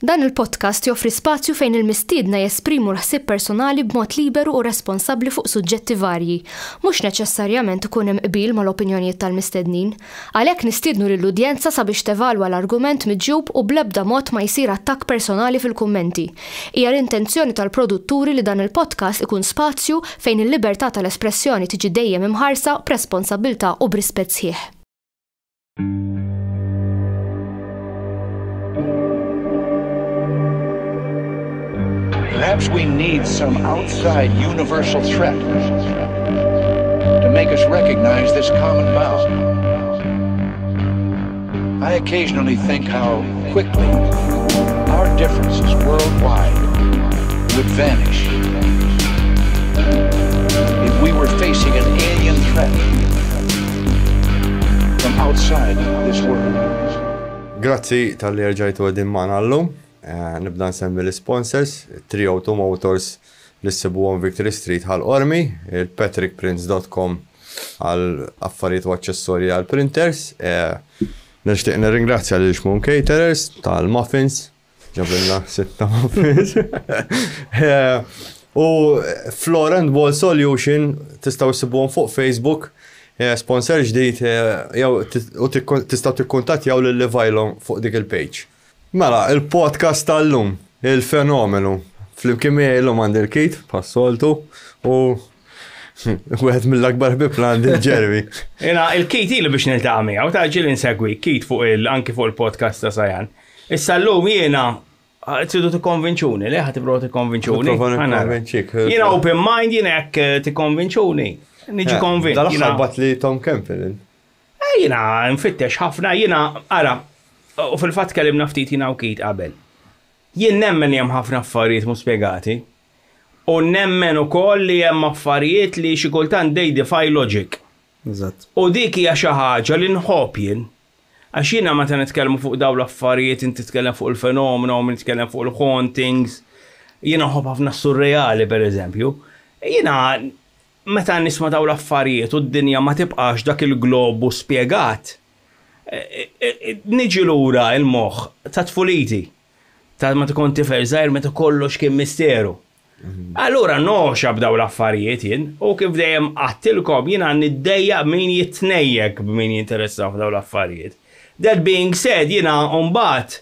Dan il-podcast joffri spazju fejn il-mistiedna jesprimu l-ħsieb personali b'mod liberu u responsabbli fuq suġġetti varji, mhux neċessarjament ikun hemm qbil mal-opinjonijiet tal-mistednin. Għalhekk nistiednu lill-udjenza sabiex tevalwa l-argument miġjub u bl-ebda mod ma jsir attakk personali fil-kummenti. Hija l-intenzjoni tal-produtturi li dan il-podcast ikun spazju fejn il-libertà tal-espressjoni tiġi dejjem imħarsa b'responsabbiltà u b'rispett sħiħ. Perhaps we need some outside universal threat to make us recognize this common bound. I occasionally think how quickly our differences worldwide would vanish if we were facing an alien threat from outside this world. Grazzi tal-li rġajtu għedin maħna llum. Nibda nsemmi l-sponsors, Trio Motors li s-sibuhom Victory Street għal-Ormi, il-patrickprince.com għal-affarijiet u aċċessorji għal-printers. Nishtiq nirringrazzja l-Xmun Caterers tal-muffins, ġablina 6 muffins. U Floor and Wall Solution tistaw s-sibuhom fuq Facebook, sponsor ġdijt, u tistaw tikkuntattjaw l-Levajlom fuq dik il-page. Mela, il-podcast tal-lum, il-fenomenu, fl-imkien miegħi għandi l-Kit, passoltu, u wieħed mill-akbar bibla għandi l-Ġervi. Jena, il-Kit ilu biex niltaqa' miegħu, ta' ġieli nsegwi Kit anki fuq il-podcast ta' Sajan. Issa llum jiena tridu tikkonvinċuni, li ħad tipprova tikkonvinċuni. Jiena open mind jiena hekk tikkonvinċuni. Niġi konvint. Dal-aħħar bat li Tom Campbell. Jiena nfittex ħafna, jiena ara. U fil-fatt kellimna ftit jiena u Kit qabel. Jien nemmen hemm ħafna affarijiet mhux spjegati. U nemmen ukoll li hemm affarijiet li xi kultant they defy logic. Eżatt. U dik hija xi ħaġa li nħobb jien. Għax jiena meta nitkellmu fuq dawn l-affarijiet, inti titkellem fuq il-fenomenu, min titkellem fuq il-hauntings. Jiena nħobb ħafna surreali pereżempju. Jiena meta nisma' dawn l-affarijiet u d-dinja ma tibqax dak il-globu spjegat. Niġi lura il-moħħ ta' tfuliti ta' ma tkun tifel żgħir meta kollox kien misteru. Allura noxa b'daw l-affarijiet jien u kif dejjem qattilkom jiena niddejjaq min jitnejjek b'min jinteressa f'daw l-affarijiet. That being said, jiena mbagħad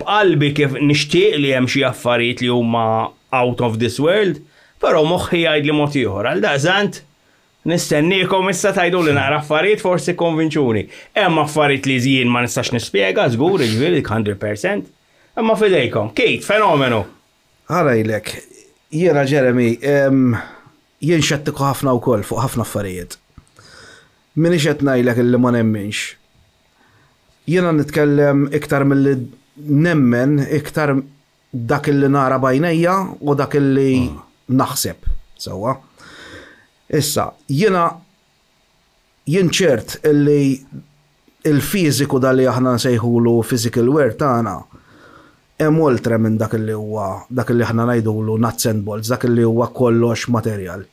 b'qalbi kif nixtieq li hemm xi affarijiet li huma out of this world, però moħħi jgħidli mod ieħor. Għal daqsant nistenniekom issa tajdu li naqra affarijiet forsi konvinċuni. Hemm affarijiet li żjien ma nistax nispjega, żgur, jiġifieri 100%. Imma fidejkom, Kate, fenomenu. Ħarajlek, jiena Jeremy, jien xettiku ħafna wkoll fuq ħafna affarijiet. Minix qed ngħidlek illi ma nemminx. Jiena nitkellem iktar milli nemmen, iktar dak illi nara bajnejja u dak illi naħseb. Sewwa. Issa, jien ċert illi il-fiziku dalli aħna nsejħulu physical wear tagħna hemm oltre minn dak illi aħna ngħidulu nuts and bolts, dak illi huwa kollox materjal.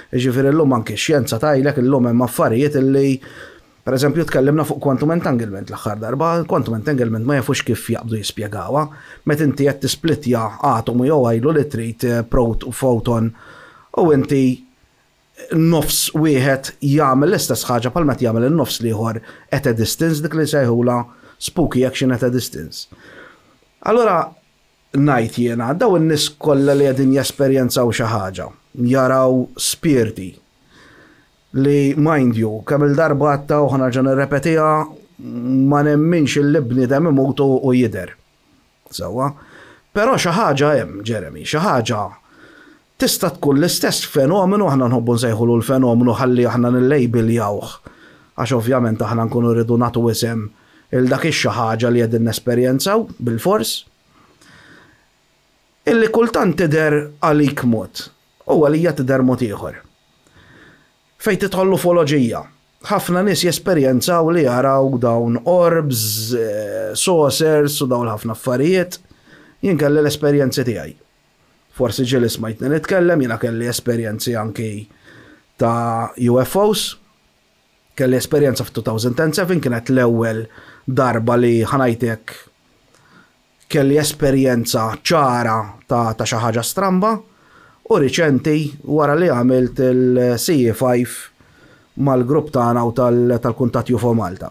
Jiġifieri llum anke x-xjenza tgħidlek illum hemm affarijiet illi pereżempju tkellimna fuq quantum entanglement l-aħħar darba, quantum entanglement ma jafux kif jaqbdu jispjegawha, meta inti qed tisplittja atomu jew għajlu li trid photon u inti nofs wieħed jagħmel l-istess ħaġa bħal meta jagħmel in-nofs ieħor at a distance dik li sejħula spooky action at a distance. Allura ngħid jiena daw in-nies kollha li qegħdin jesperjenzaw xi ħaġa, jaraw spirti li mind you kemm il-darba għatta u ħanerġa' nirrepetiha ma nemminx il-bniedem imutu u jidher. Sewwa. Però xi ħaġa hemm, Jeremy, xi ħaġa tista' tkun l-istess fenomenu aħna nħobbu nsejħulu l-fenomenu ħalli aħna nillejbiljawh. Għax ovvjament aħna nkunu rridu nagħtu isem il dak xi ħaġa li qegħdin nesperjenzaw bil-fors. Illi kultant tidher għalik mod u għalija tidher mod ieħor. Fejn tidħol ufoloġija. Ħafna nies jesperjenzaw li jaraw dawn orbs, saucers u dawn ħafna affarijiet. Jien kelli l-esperjenzi tiegħi. Forsi ġieli smajtni nitkellem, jiena kelli esperjenzi anki ta' UFOs. Kelli esperjenza f'2007 kienet l-ewwel darba li ħanajtek kelli esperjenza ċara ta' xi ħaġa stramba u riċenti wara li għamilt il-CE5 mal-grupp tagħna u tal-Kuntatt UFO Malta.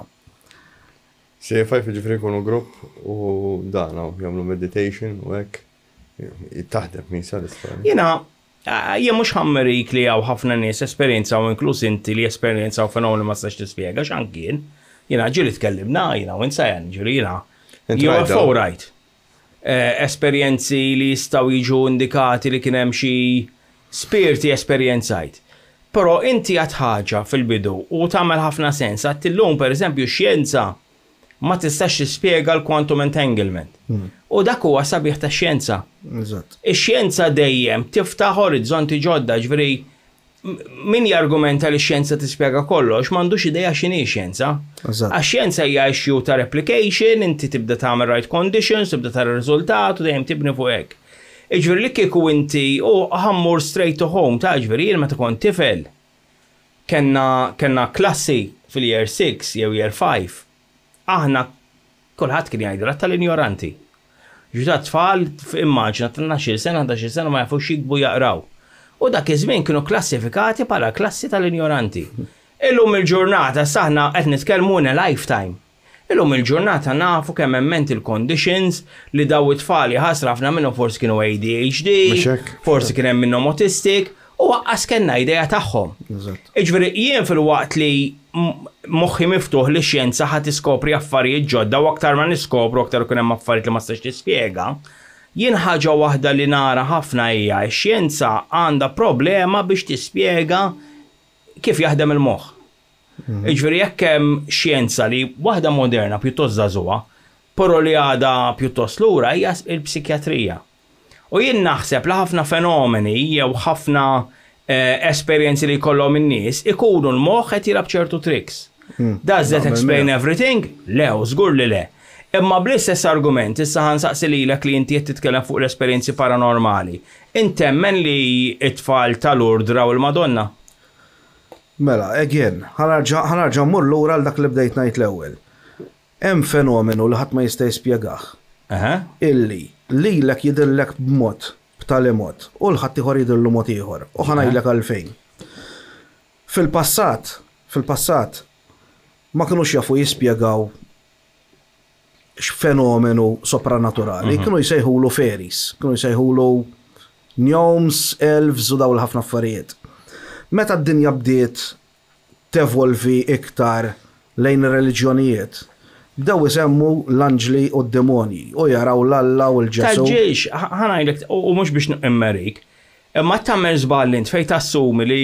CE5 ġifri jkunu grupp u dana jagħmlu meditation u hekk taħdem min satisfani. Jien mhux ħammerik li hawn ħafna nies esperjenzaw inkluż inti li esperjenzaw fenomeni ma tistax tispjega x'anki jien. Ġieli tkellimna u insajan you're so right. Esperjenzi li jistgħu jiġu indikati li kien hemm xi spirti esperjenzajt. Però inti għad ħaġa fil-bidu u tagħmel ħafna sens għad illum pereżempju xjenza ma tistax tispjega l-quantum entanglement. U dak huwa sabiħ ta' xjenza. Ix-xjenza dejjem tiftaħ orizzonti ġodda, ġifieri min jargumenta li x-xjenza tispjega kollox m'għandux idea x'inhi xjenza. Għax-xjenza hija issue ta' replication, inti tibda tagħmel right conditions, tibda tara r-riżultat u dejjem tibni fuq hekk. Ġifieri li kieku inti ħammur straight to home ta' ġifieri jien meta kont tifel. Kenna klassi fil-year 6 jew year 5. Aħna kulħadd kien jgħidilha tal-injoranti. Ġuta tfal immaġina ta' 12 sena, 11 sena ma jafux jikbu jaqraw. U dak iż-żmien kienu klassifikati bħala klassi tal-injoranti. Illum il-ġurnata saħna qed nitkellmu lifetime. Illum il-ġurnata nafu kemm hemm mental conditions li daw it-tfal ħasra ħafna minnhom forsi kienu ADHD, forsi kien hemm minnhom autistic, u waqqas kellna idea tagħhom. Ġifieri jien fil-waqt li moħħi miftuħ li x-xjenza ħadd tiskopri affarijiet ġodda u aktar ma niskopru aktar ikun hemm affarijiet li ma tistax tispjega, jien ħaġa waħda li nara ħafna hija x-xjenza għandha problema biex tispjega kif jaħdem il-moħħ. Ġifieri jekk hemm xjenza li waħda moderna pjuttost żagħżugħa, però li għadha pjuttost lura hija l-psikjatrija. U jien naħseb li ħafna fenomeni jew ħafna esperjenzi li jkollhom in-nies ikunu l-moħħ qed jilab ċertu tricks. Does that explain everything? Le, żgur li le. Imma bl-istess argument issa ħansaqsi lilek li inti qed titkellem fuq l-esperjenzi paranormali. Intemmen li t-tfal tal-Lourdes raw il-Madonna? Mela, again, ħanarġa' mmur lura għal dak li bdejt ngħid l-ewwel. Hemm fenomenu li ħadd ma jista' jispjegah. Illi lilek jidillek b'mod b'tali mod u l-ħadd ieħor jidillu mod ieħor u ħanajdlek għalfejn. Fil-passat ma kinux jafu jispjegaw x'fenomenu sopranaturali, kienu jsejħulu fairies, kienu jsejħulu gnomes, elves u dawn ħafna affarijiet. Meta d-dinja bdiet tevolvi iktar lejn ir-reliġjonijiet, bdew isemmu l-anġli u d-demoni u jaraw l-Alla u l-Ġesu. Taġġiex, ħanajlek, u mhux biex immerik, imma tagħmel żball int fejn tassumi li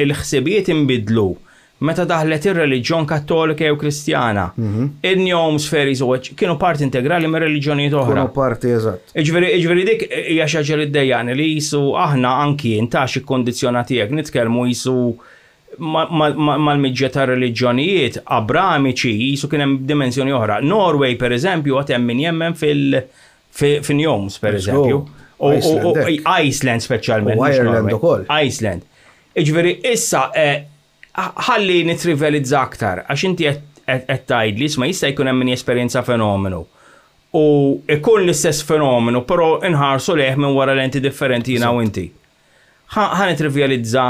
l-ħsibijiet inbidlu meta daħlet ir-reliġjon Kattolika jew Kristjana. In-gnomes, fairies u kienu parti integrali minn reliġjonijiet oħra. Kienu parti eżatt. Ġifieri dik hija xi ħaġa li ddejjaqni li jisu aħna anki intax ikkondizzjonati hekk nitkellmu jisu mal-miġġa ta' reliġjonijiet abramiċi jisu kien hemm dimensjoni oħra. Norway pereżempju għad hemm min jemmen fil-gnomes pereżempju. Iceland speċjalment. Ireland ukoll. Iceland. Ġifieri issa ħalli nitrivelizza aktar, għax inti qed tgħidli isma' jista' jkun hemm min jesperjenza fenomenu. U ikun l-istess fenomenu, però inħarsu leh minn wara lenti differenti jiena u inti. Ħa nitrivelizza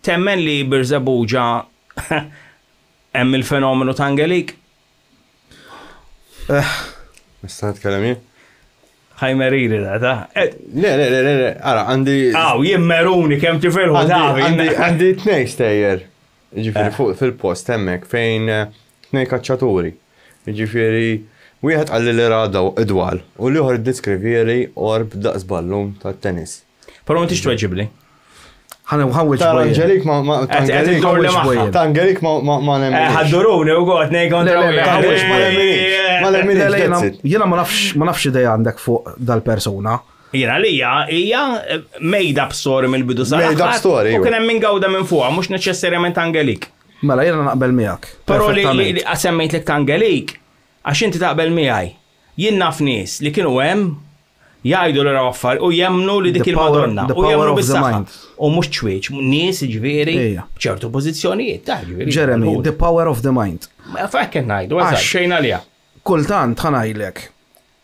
temmen li Birżebbuġa hemm il-fenomenu ta' Angelik? Nista' nitkellem jien? ħajmeriri da. Le, ara, għandi. Jien meruni, kem tifilħu għandi t-nej stejjer. Ġifiri fuq fil-post hemmhekk fejn t-nej kaċċaturi. Ġifiri, wieħed għalli li rada idwal u li uħor diskrivieri orb daqs ballum ta' tennis. Però ma tix tweġibli. Angelik ta' Angelik ma nemminix. Ħadduruni u għot nej kontra ma nemminix. Jena ma nafx ideja għandek fuq dal-persona. Jena li hija made up story mill-bidu sa' made up story. U kien hemm min gawda minn fuqha, mhux neċessarjament Angelik. Mela jena naqbel miegħek. Però li semmejtlek ta' Angelik, għax inti taqbel miegħi. Jien naf nies li kienu hemm jgħidu l-raw affar u jemnu li dik il-Madonna u jemnu bis-saħħa. U mhux ċwieċ, nies ġifieri b'ċertu pożizzjonijiet ta' ġifieri. Jeremy, the power of the mind. F'hekk qed ngħidu, xejn għaliha. Kultant ħanajdlek.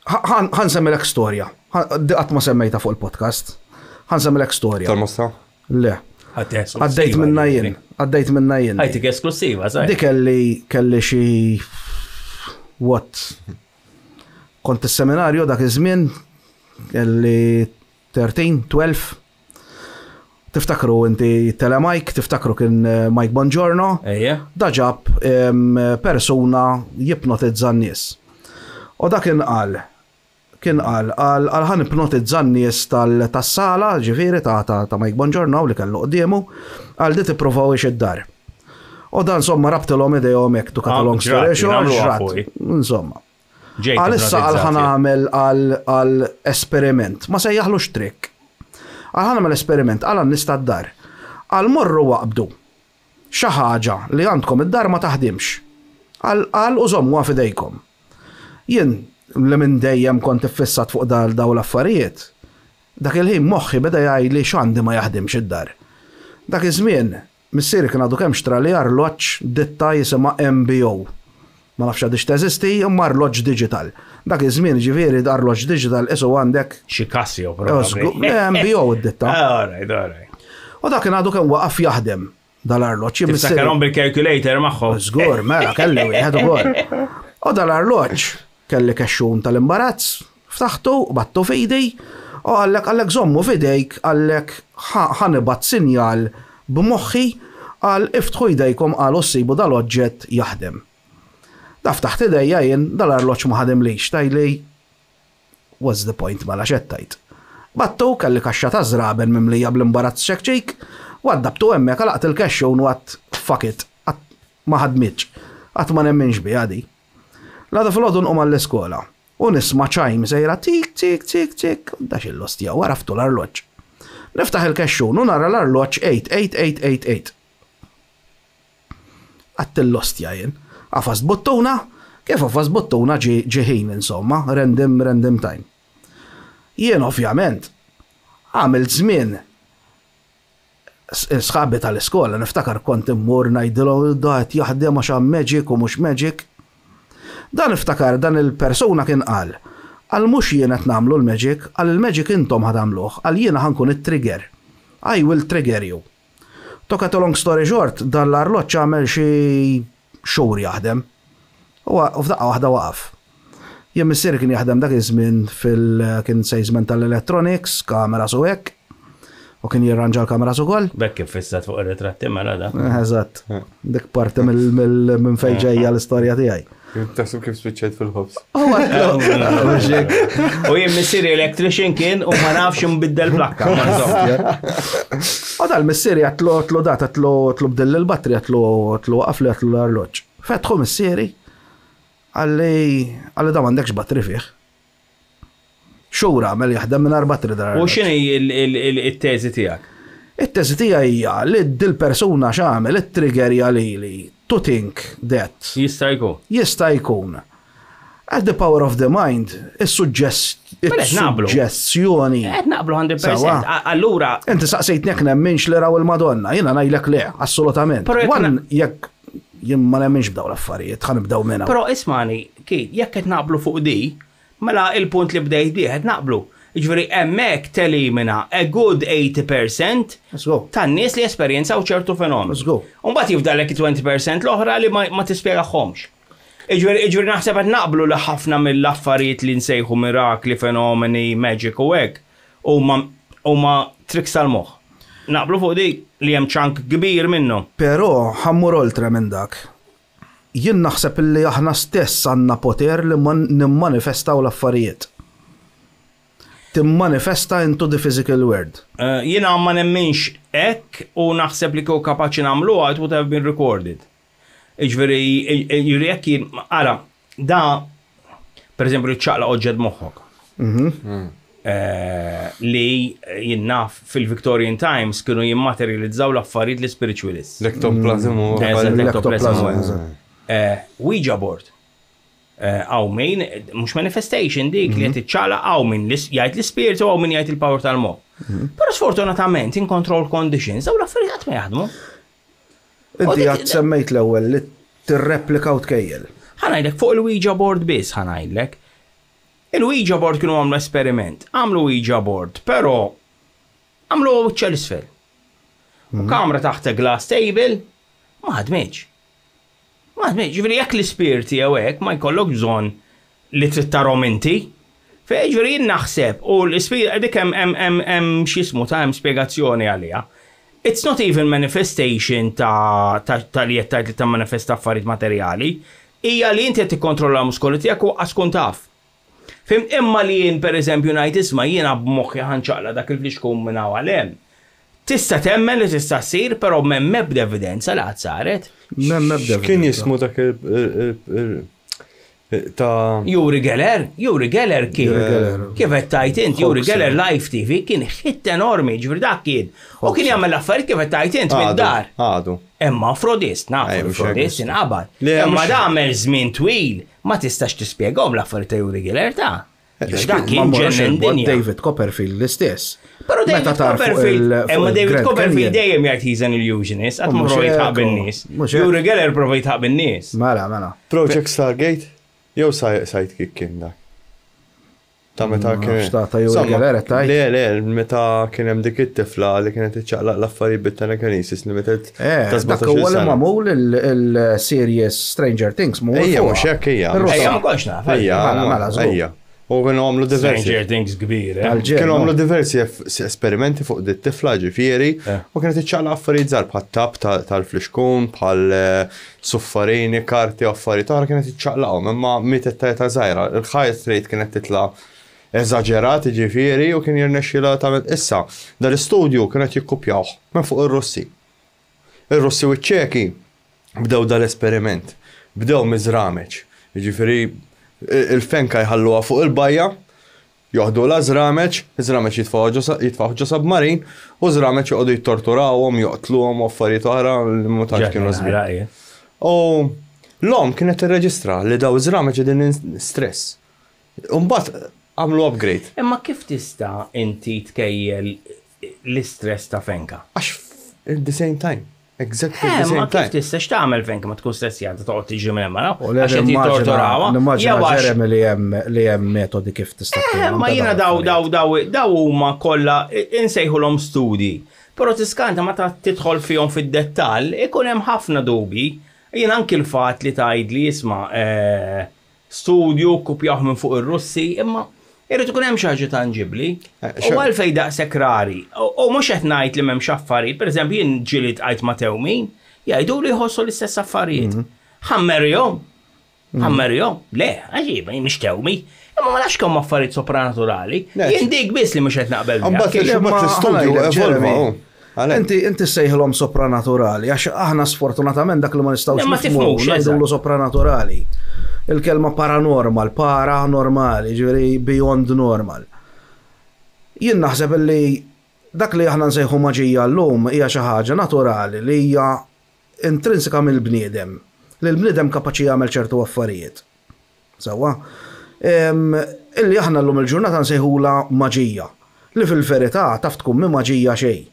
ħan semmilek storja. Qatt ma semmejta fuq il-podcast. Ħan semmilek storja. Tal-mosta? Le. Għaddejt minna jien. Għajtik esklusiva, zaħi. Dik kelli xi kont is-seminarju dak iż-żmien kelli 13, 12. Tiftakru inti Telemike, tiftakru kien Mike Bongiorno. Ejja. Da ġab persuna jipnotizza n-nies. U da kien qal ħan ipnotizza n-nies tas-sala, ġifieri ta' Mike Bongiorno li kellu qdiemu, għal di tippruvaw ix-id-dar. U dan insomma rabtilhom idejhom hekk tu long story short, insomma. Għalissa għal-ħan għamel għal-esperiment, ma sejjaħlux trik. Għal-ħan għamel esperiment, għal-għan nista d-dar. Għal-morru waqbdu. Xaħġa li għandkom id-dar ma taħdimx. Għal-użommu għafidejkom. Jien, li minn dejjem kont iffissat fuq daw l-affarijiet. Dak il-ħin moħħi beda jgħid li x'għandi ma jaħdimx id-dar. Dak iż-żmien, missieri kien għadu kemm xtra li arloġġ ditta jisimha MBO. Ma nafx għadix teżisti, imma arloġġ digital. Dak iż-żmien ġifieri arloġġ digital isu għandek xi Casio probabbli. MBO id-ditta. Alright. U dak kien għadu kemm waqaf jaħdem dal-arloġġ. Tiftakarhom bil-calculator magħhom. Żgur, mela kelli wieħed ukoll. U dal-arloġġ kelli kexxun tal-imbarazz, ftaħtu, battu f'idej, u għallek żommu f'idejk, għallek ħanibat sinjal b'moħħi għal iftħu jdejkom għal ussibu dal-oġġett jaħdem. Da ftaħt idejja jien dal-arloġġ ma ħademlix tajli what's the point mela xettajt. Battu kelli kaxxa ta' żraben mimlija bl-imbarazz xekċejk, u għaddabtu hemmhekk għalaqt il-kexxun u għadd fuck it, ma ħadmitx, għadd ma nemminx bi għadi. Lada fil-ħodu nqom għall-iskola. U nisma ċajm sejra tik, tik, tik, tik, dax il-lostja, u għaraftu l-arloġġ. Niftaħ il-kexxun u nara l-arloġġ 88888. Għatt il-lostja jien. Għafast buttuna, kif għafast buttuna ġiħin insomma, random time. Jien ovvjament, għamil żmien sħabi tal-iskola, niftakar kont immur ngħidilhom da qed jaħdem għax hemm magic u mhux magic. Dan iftakar dan il-persuna kien qal mhux jien qed nagħmlu l-magic, għal il-magic intom ħadamluh, għal jiena ħankun it-trigger. I will trigger you. To cut a long story short, dan l-arloġġ għamel xi xhur jaħdem. U f'daqqa waħda waqaf. Jien missieri kien jaħdem dak iż-żmien kien sejżmen tal-electronics, kamera su hekk. U kien jirranġa l-kameras ukoll. Bekk kif fissat fuq ir-ritratti mela da. Eżatt. Dik parti minn fejn ġejja l-istorja tiegħi. Taħseb kif spiċċejt fil-ħobs. U jien missieri electrician kien u ma nafx imbiddel plakka. U dal-missieri għatlu dat għatlu bdill il-batteri għatlu għafli għatlu l-arloġġ. Fetħu missieri għalli da m'għandekx batteri fih. Xura għamel jaħdem minn batteri dar. U x'inhi it-teżi tiegħek? It-teżi tiegħi hija li dil-persuna x'għamel it-triggerja lili to think that Jista' jkun. At the power of the mind, is-suġġessjoni. Qed naqblu 100%. Allura inti saqsejtni jekk nemminx li raw il-Madonna, jiena ngħidlek le, assolutament. Jekk jien ma nemminx b'daw l-affarijiet, ħanibdew minnha. Però ismani, jekk qed naqblu fuq di, mela il-punt li bdejt bih qed naqblu. Jiġifieri hemmhekk telimina a good 80% tan-nies li esperjenzaw ċertu fenomeni. U mbagħad jifdalek 20% l-oħra li ma tispjegahomx. Jiġifieri naħseb qed naqblu li ħafna mill-affarijiet li nsejħu mirakli, fenomeni, magic u hekk huma triks tal-moħħ. Naqblu fuq dik li hemm ċank kbir minnhom. Però ħammur oltre minn dak. Jien naħseb li aħna stess għandna poter li nimmanifestaw l-affarijiet. Timmanifesta into the physical world. Jiena ma nemminx hekk u naħseb li kieku kapaċi nagħmluha it would have been recorded. Jiġifieri jekk jien ara da pereżempju ċaqla oġġett moħħok. Li jien naf fil-Victorian Times kienu jimmaterializzaw l-affarijiet l-spiritualists. L-ektoplasmu. Ouija board. Għaw min, mux manifestation dik li għet ċala għaw min jgħajt l-spiritu għaw min jgħajt il-power tal-moħ. Pero sfortunatament, in control conditions, daw l-affarijiet għat ma jaħdmu. Inti għat semmejt l-ewel li t-replika u tkejjel. ħanajdlek fuq il-Ouija board bis ħanajdlek. Il-Ouija board kienu għamlu esperiment. Għamlu Ouija board, pero għamlu ċell isfel. U kamra taħt glass table, ma ħadmeġ. Ġifiri, jekk l-ispirti għawek ma jkollok bżon li trittarhom inti. Ġifiri, naħseb, u l-ispirti, dik hemm xismu ta' hemm spiegazzjoni għalija. It's not even manifestation ta' li jettajt li ta' manifesta affarijiet materjali, hija li inti qed tikkontrolla l-muskoli tiegħek u għaskun taf. Fim imma li jien pereżempju ngħid isma' jiena b'moħħi ħanċaqla dak il-flixkum minn hawn għalhem. Tista' temmen li tista' ssir, però m'hemm ebda evidenza li qatt saret. Kien jismu dak ta' Uri Geller kien kif qed tajt int, Uri Geller Live TV kien ħitt enormi, ġifri dak kien. U kien jagħmel affarijiet kif qed tajt int mid-dar. Għadu. Imma Frodist, nafu Frodist inqabad. Imma da għamel żmien twil, ma tistax tispjegahom l-affarijiet ta' Uri Geller ta'. Dak kien ġennen dinja. David Copperfield l-istess. Pero David Copperfield dejjem jgħid he's an illusionist, qatt ma prova jitħaq bin-nies. Uri Geller prova jitħaq bin-nies. Mela. Project Stargate? Jew Sidekick kien dak. Ta' meta kien. Le, meta kien hemm dik it-tifla li kienet iċċaqlaq l-affarijiet bit-telekinesis li metet ta' 17 huwa li magħmul il-series Stranger Things mhu. Ejja, mhux hekk hija. Ejja, ma konx naf. Ejja. U kienu għamlu diversi. Stranger Things kbir. Kienu għamlu diversi esperimenti fuq dit tifla ġifieri u kienet iċċaqlaq affarijiet żgħar bħat-tab tal-flixkun, bħal suffarini, karti u affarijiet oħra kienet iċċaqlaqhom imma mietet ta' żgħira. Il-heart rate kienet titla' eżaġerati ġifieri u kien jirnexxilha tagħmel issa. Dal-istudju kienet jikkupjawh minn fuq ir-Russi. Ir-Russi u ċ-Ċeki bdew dal-esperiment. Bdew miżrameġ. Jiġifieri il-fenka jħalluha fuq il-bajja, joħdu l-żrameġ, iż-żrameġ jitfaħu ġo sabmarin u żrameġ joqogħdu jittorturawhom, joqtluhom u affarijiet oħra li mutax kienu żbir. U l-om kienet irreġistra li daw żrameġ qegħdin stress. U mbagħad għamlu upgrade. Imma kif tista' inti tkejjel l-istress ta' fenka? Għax at the same time. Exactly the same time. Ma kif tista' x'tagħmel fenka ma tkun stressjata toqgħod tiġi minn hemm għax qed jittorturawha. Nimmaġina li hemm metodi kif tista' tagħmel. Ma jiena daw huma kollha insejħulhom studi. Però tiskanta meta tidħol fihom fid-dettall ikun hemm ħafna dubi. Jien anki l-fatt li tgħidli isma' studju kopjaħ minn fuq ir-Russi, imma irrid ikun hemm xi ħaġa tanġibbli. U għalfejn daqshekk rari. U mhux qed ngħid li m'hemmx affarijiet, pereżempju jien ġieli tqajt ma' tewmin, jgħidu li jħossu l-istess affarijiet. Ħammerjhom. Le, għaġib, mhix tewmi. Imma ma nafx kemm affarijiet sopranaturali. Jien dik biss li mhux qed naqbel. L-istudju evolva. Inti sejħilhom sopranaturali, għax aħna sfortunatament dak li ma nistgħux nifhmu ngħidulu sopranaturali. Il-kelma paranormali, ġifieri beyond normal. Jien naħseb li dak li aħna nsejħu maġija llum hija xi ħaġa naturali li hija intrinsika mill-bniedem. Li l-bniedem kapaċi jagħmel ċertu affarijiet. Sewwa? Illi aħna llum il-ġurnata nsejħula maġija. Li fil-verità taf tkun minn maġija xejn.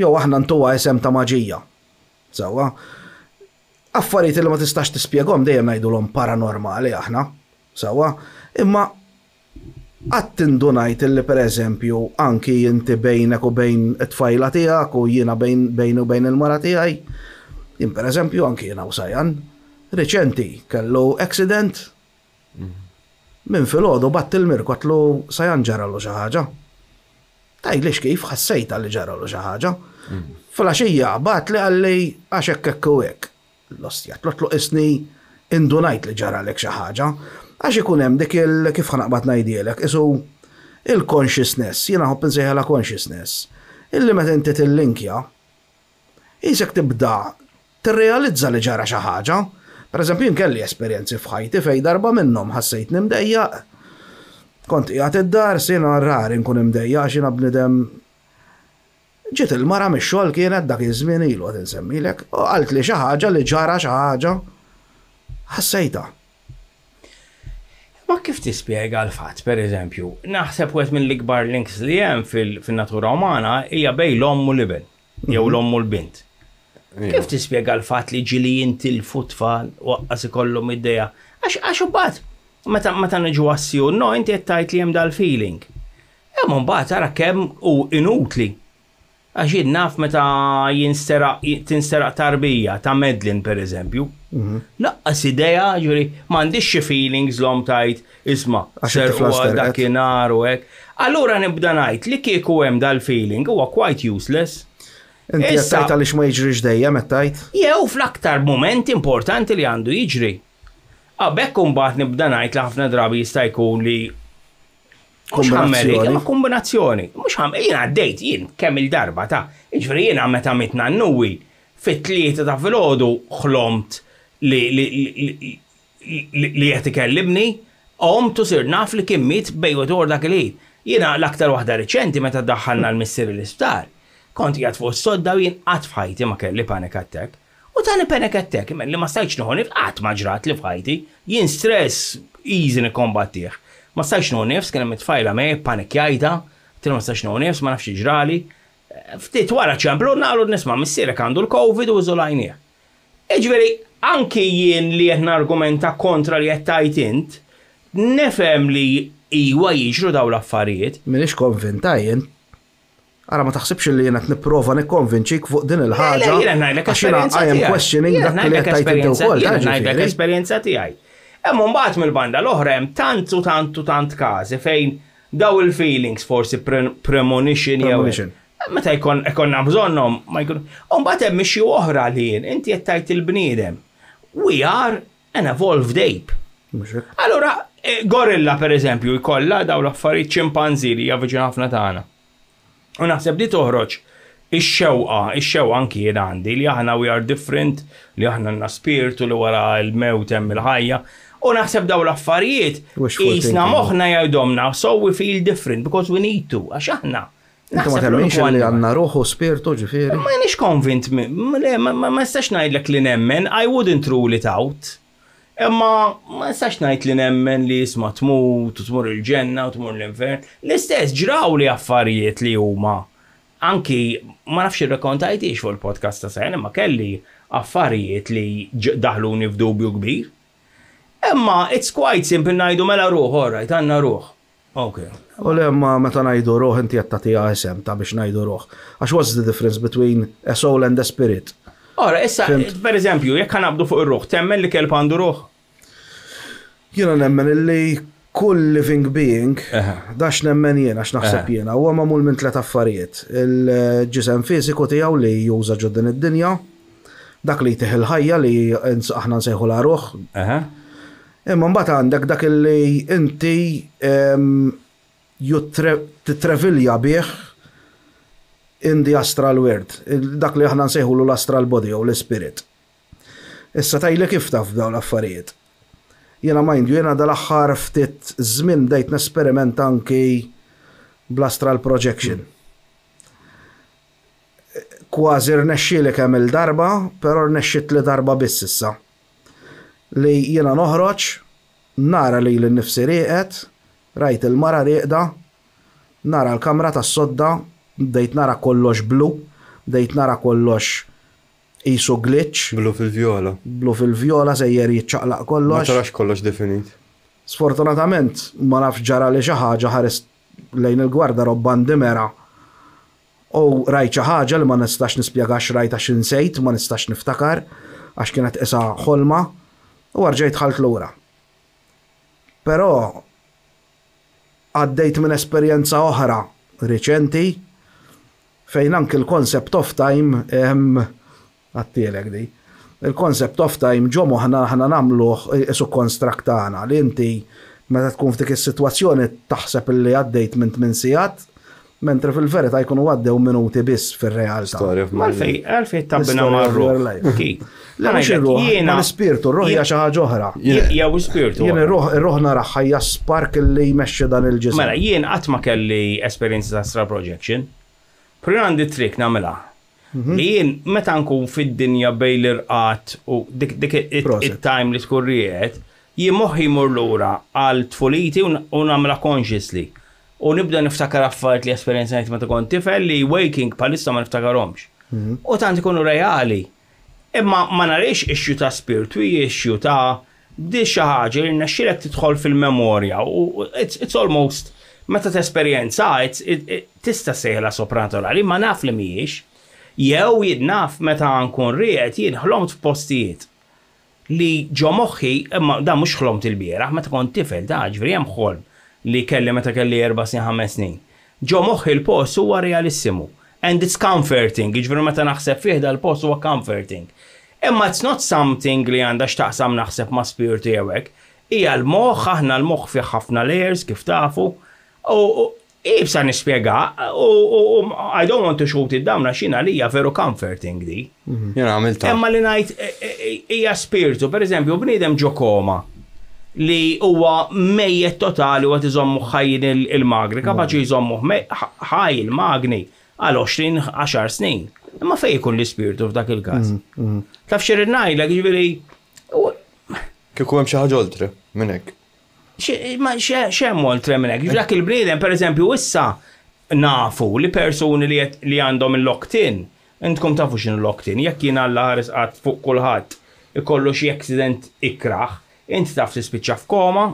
Jew aħna ntuha isem ta' maġija. Sewwa? Affarijiet li ma tistax tispjegahom dejjem ngħidulhom paranormali aħna. Sewwa? Imma qatt indunajt illi pereżempju anki inti bejnek u bejn it-tfajla tiegħek u jiena bejn u bejn il-mara tiegħi. Jien pereżempju anki jiena u Sajan riċenti kellu accident. Minn filgħodu batt il-mirk għatlu Sajan ġarallu xi ħaġa. Tajlix kif ħassejta li ġarallu xi ħaġa. Fil-għaxija bat li għalli għax hekk u hekk. L-ostja, tlotlu isni indunajt li ġaralek xi ħaġa, għax ikun hemm dik kif ħanaqbad ngħidilek, isu il-consciousness, jiena ħobb insejħela consciousness, illi meta inti tillinkja, isek tibda tirrealizza li ġara xi ħaġa. Pereżempju jien kelli esperjenzi f'ħajti fejn darba minnhom ħassejt nimdejjaq. Kont qiegħed id-dar jiena rari nkun imdejjaq għax jiena bniedem. Ġiet il-mara mix-xogħol kienet dak iż-żmien ilu qed insemmilek, u qalt li xi ħaġa li ġara xi ħaġa ħassejta. Ma kif tispjega l-fatt, pereżempju, naħseb wieħed mill-ikbar links li hemm fin-natura umana hija bejn l-omm u l-ibn, jew l-omm u l-bint. Kif tispjega l-fatt li ġili jintilfu tfal waqqas ikollhom idea? Għax imbagħad Meta niġu għassiju, no, inti jettajt li jem dal-feeling. Imma mbagħad tara kemm u inutli. Għax jien naf meta tinsteraq tarbija ta' Medlin per eżempju. Laqqas idea ġuri m'għandix xi feelings l-om tajt isma' dakinhar u hekk. Allura nibda ngħid li kieku hemm dal-feeling huwa quite useless. Inti jettajt għaliex ma jiġrix dejjem jettajt? Jew fl-aktar moment importanti li għandu jiġri. Bekk mbagħad nibda ngħid li ħafna drabi jista' jkun li kombinazzjoni. Mhux jien għaddejt jien kemm il-darba ta' jiġri jiena meta mitna nnuwi fit-tlieta ta' filgħodu ħlomt li qed ikellimni, tu sir naf li kien miet bejwet dak il-ħin. Jiena l-aktar waħda riċenti meta ddaħħalna l-missier l-isptar. Kont qiegħed fuq is-sodda u jien qatt f'ħajti ma kelli panic attack. U tani panic attack li ma stajtx noħu qatt ma ġrat li f'ħajti. Jien stress easy nikkombattih. Ma stajtx noħu nifs, kien hemm it-tfajla mej panikjajta, ma stajtx noħu nifs, ma nafx ġrali. Ftit wara ċemplu naqlu nisma' missierek għandu l-COVID u żolajnieh. Ġifieri anki jien li qed nargumenta kontra li qed tajt int, nefhem li iwa jiġru daw l-affarijiet. M'iniex konvinta jien. Ara ma taħsibx li jena t-niprofa nikkonvinċik fuq din il-ħaġa. Jena ngħidlek esperjenza tiegħi. I am questioning dak li qed tajt ukoll. Jena ngħidlek esperjenza tiegħi. Hemm mbagħad mill-banda l-oħra hemm tant każi fejn daw il-feelings forsi premonition jew meta jkollna bżonnhom ma jkun. U mbagħad hemm xi oħra li inti qed tajt il-bniedem. We are an evolved ape. Allura gorilla pereżempju jkollha daw l-affarijiet ċimpanżi li hija viċin ħafna tagħna. U naħseb li toħroġ ix-xewqa anki jien għandi li aħna we are different, li aħna għandna spiritu li wara l-mewt hemm il-ħajja. U naħseb daw l-affarijiet isna moħħna jgħidhomna so we feel different because we need to għax aħna. Inti ma temminx li għandna ruħu spiritu ġifieri. Ma nix convint ma nistax ngħidlek li nemmen, I wouldn't rule it out. Imma ma nistax ngħid li nemmen li isma' tmut u tmur il-ġenna u tmur l-infern. L-istess ġraw li affarijiet li huma anki ma nafx irrakkontajtix fuq il-podcast ta' sejn, imma kelli affarijiet li daħluni f'dubju kbir. Imma it's quite simple ngħidu mela ruħ, alright, għandna ruħ. Okay. U li imma meta ngħidu ruħ inti qed tagħtiha isem ta' biex ngħidu ruħ. Għax what's the difference between a soul and a spirit? Ora, issa, per eżempju, jekk nabdu fuq ir-ruħ, temmen li kelb għandu ruħ? Jiena nemmen illi kull living being, dax nemmen jiena, għax naħseb jiena, huwa magħmul minn tliet affarijiet. Il-ġisem fiżiku tiegħu li juża ġodden id-dinja, dak li jtieħ il-ħajja li aħna nsejħu la ruħ. Imma mbagħad għandek dak li inti titrevilja bih in the astral world, dak li aħna nsejħu l-astral body u l-spirit. Issa tajli kif taf dawn l-affarijiet. Jena mind you, jena dal-axħar ftit żmien dejt nesperiment anki bl-astral projection. Kważi rnexxieli kemm il-darba, però rnexxiet li darba biss issa. Li jena noħroġ, nara li l-nifsi rieqet, rajt il-mara rieqda, nara l-kamra tas-sodda, dejt nara kollox blu, dejt nara kollox isu glitch. Blu fil-vjola. Blu fil-vjola sejjer jitċaqlaq kollox. Ma tarax kollox definit. Sfortunatament ma nafx ġara li xi ħaġa ħares lejn il-gwarda robban dimera. U rajt xi ħaġa li ma nistax nispjegax rajt għax insejt, ma nistax niftakar għax kienet isa ħolma u rġejt ħalt lura. Però għaddejt minn esperjenza oħra riċenti fejn anke il-concept of time għattielek di. Il-concept of time ġomu ħana namluħ isu konstraktana li inti meta tkun f'dik is-sitwazzjoni taħseb li għaddejt minn 8 sigħat, mentri fil-verità jkunu għaddew minuti biss fir-realtà. Għalfej tabbina marruħ. Ma l-spirtu, r-ruħ hija xi ħaġa oħra. Jew l-spirtu. Jien ir-ruħ naraħ hija spark li jmexxi dan il-ġisem. Mela jien qatt ma kelli esperjenza ta' astral projection. Però għandi trik nagħmilha. Li jien meta nkun fid-dinja bejn l-irqat u dik it-time li tkun riqet, jien moħħi jmur lura għal tfuliti u nagħmilha consciously. U nibda niftakar affarijiet li esperjenzajt meta kont tifel li waking palissa ma niftakarhomx. U tant ikunu reali. Imma ma narix ixxu ta' spiritu, ixxu ta' Bdi xi ħaġa li rnexxielek tidħol fil-memorja u it's almost meta tesperjenza tista' sejħla soprannaturali ma naf li mhijiex. Jew jien naf meta nkun riqed jien ħlomt f'postijiet li ġo moħħi imma dan mhux ħlomt il-bieraħ meta kont tifel da ġifieri hemm ħolm li kelli meta kelli 4 snin 5 snin. Ġo moħħi l-post huwa realissimu. And it's comforting, ġifieri meta naħseb fih dal-post huwa comforting. Imma it's not something li għandha x'taqsam naħseb ma' spiritu jewek. Hija l-moħħ, aħna l-moħħ fih ħafna layers kif tafu. U ibsa nispjega, u I don't want to shoot it down xina li hija veru comforting di. Jena għamilta. Imma li ngħid hija spiritu, pereżempju bniedem ġo koma li huwa mejjed totali u qed iżommu ħajjin il-magni, kapaċi jżommu ħaj il-magni għal 20-10 snin. Imma fej jkun l-ispirtu f'dak il-każ. Taf xi ngħidlek jiġifieri Kieku hemm xi ħaġa oltre minn hekk. X'hemm oltre minn hekk. Dak il-bniedem pereżempju issa nafu li persuni li għandhom il-locked-in, intkom tafu x'in il-locked-in, jekk jien Alla ħares qatt fuq kulħadd ikollu xi accident ikraħ, inti taf tispiċċa f'koma,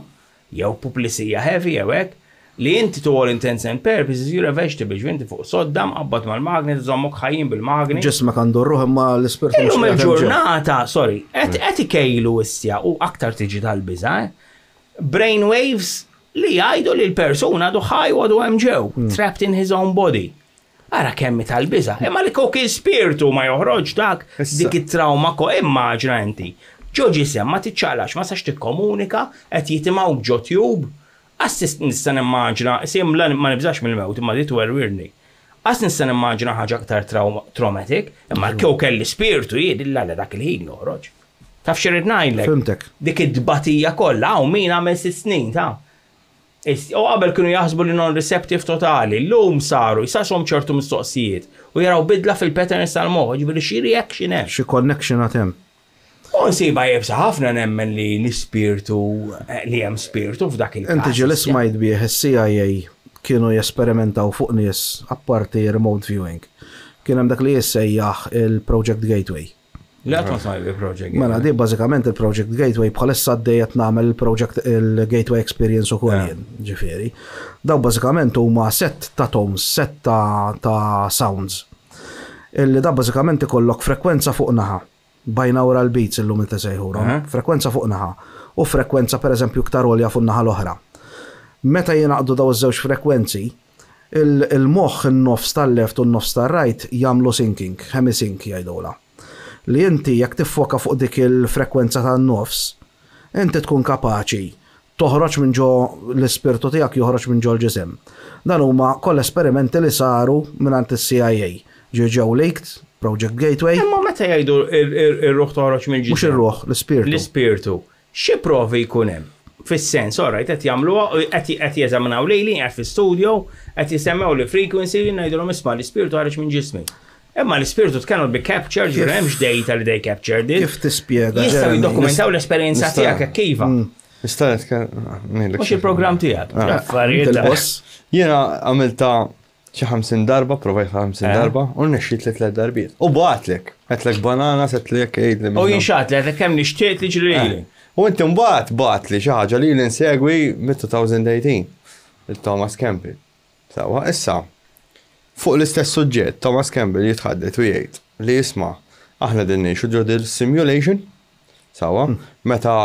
jew puplisija heavy jew hekk, li inti to all intents and purposes you're a vegetable, inti fuq sodda mqabbad mal-magni, żommok ħajjin bil-magni. Ġismek għandu ruħ imma l-ispirtu. Illum il-ġurnata, sorry, qed ikejlu issja u aktar tiġi tal-biża', brain waves li jgħidu li l-persuna għadu ħaj u għadu hemm ġew, trapped in his own body. Ara kemmi tal-biża', imma li kok il-spirtu ma joħroġ dak dik it-trauma immaġna inti. Ġo ġisem ma tiċċalax, ma sax tikkomunika, qed jitimgħu ġo tube. Assist nista' nimmaġina, sim ma nibżax mill-mewt imma dit werwirni. Għas nista' nimmaġina ħaġa aktar traumatic, imma l-kew kelli spiritu jgħidilha li dak il-ħin joħroġ. Taf xirrid ngħidlek. Fimtek. Dik id-dbatija kollha hawn min għamel 6 snin ta'. U qabel kienu jaħsbu li non-receptive totali, l-lum saru, jisasom ċertu mistoqsijiet u jaraw bidla fil-patterns tal-moħħ, ġifieri xi reaction hemm. Xi connection għatem. U nsiba jibsa ħafna nemmen li l-spiritu li hemm spiritu f'dak il-każ. Inti ġelis smajt bih is-CIA kienu jesperimentaw fuq nies apparti remote viewing. Kien hemm dak li jissejjaħ il-Project Gateway. La ma smajt il-Project Gateway. Mela di bażikament il-Project Gateway bħalissa għaddejjed nagħmel il-Gateway Experience ukoll jien, ġifieri. Daw bażikament huma set ta' tones, set ta' sounds. Illi da bażikament ikollok frekwenza fuq naħa. Binaural beats illum il-tesejħurom, frekwenza fuq naħa u frekwenza per eżempju ktar olja fuq naħa l-oħra. Meta jinaqdu daw iż-żewġ frekwenzi, il-moħħ in-nofs tal-left u n-nofs tal-right jagħmlu syncing, hemisync jgħidula. Li inti jekk tiffoka fuq dik il-frekwenza tan-nofs, inti tkun kapaċi toħroġ minn ġo l-ispirtu tiegħek joħroġ minn ġo l-ġisem. Dan huma koll esperimenti li saru mingħand is-CIA. Ġew leaked Project Gateway. Imma meta jgħidu ir-ruħ toħroġ minn ġisem. Mhux ir-ruħ, l-ispirtu. L-ispirtu. Xi provi jkun hemm? Fis-sens, orajt qed jagħmluha qed jeżaminaw lejli qed fi-studio, qed jisemmew li frequency li ngħidulhom isma' l-ispirtu ħareġ minn ġismi. Imma l-ispirtu cannot be captured, ġifier hemmx data li they captured it. Kif tispjega? Jistgħu jiddokumentaw l-esperjenza tiegħek hekk kiva. Mhux il-programm tiegħek. Affarijiet. Jiena għamilta xi 50 darba, provajt 50 darba, u nexxiet li 3 darbiet. U baqatlek, għetlek banana, setlek ejdli. U jinxat li għetlek kemm nixtieq li ġrili. U inti mbagħad baqatli xi ħaġa li nsegwi mid-2018 il-Thomas Campbell. Sawa, issa fuq l-istess suġġett Thomas Campbell jitħaddet u jgħid li jisma' aħna din ngħixu ġo simulation. Sawa, meta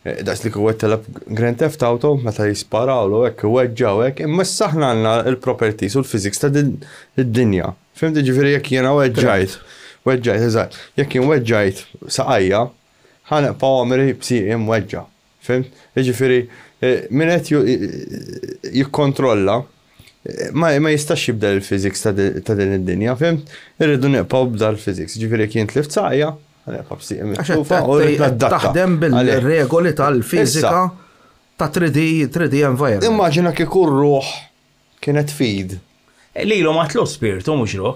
das li kuwet telab Grand Theft Auto, meta jisparawlu hekk weġġaw hekk, imma s-saħna għandna il-properties u l-physics ta' id-dinja. Fimti ġifieri jekk jiena weġġajt, eżatt, jekk jien weġġajt saqajja, ħaneqpa' għamri b'sieqi weġġa. Fimt? Ġifieri min qed jikkontrolla ma jistax jibda l-physics ta' din id-dinja, fimt? Irridu neqpaw b'da l-physics. Ġifieri jekk jien tlift saqajja, taħdem bil-regoli tal-fizika ta' 3D environment. Immaġina kieku ruħ kienet feed. Lilu ma tlu spiritu mhux ruħ.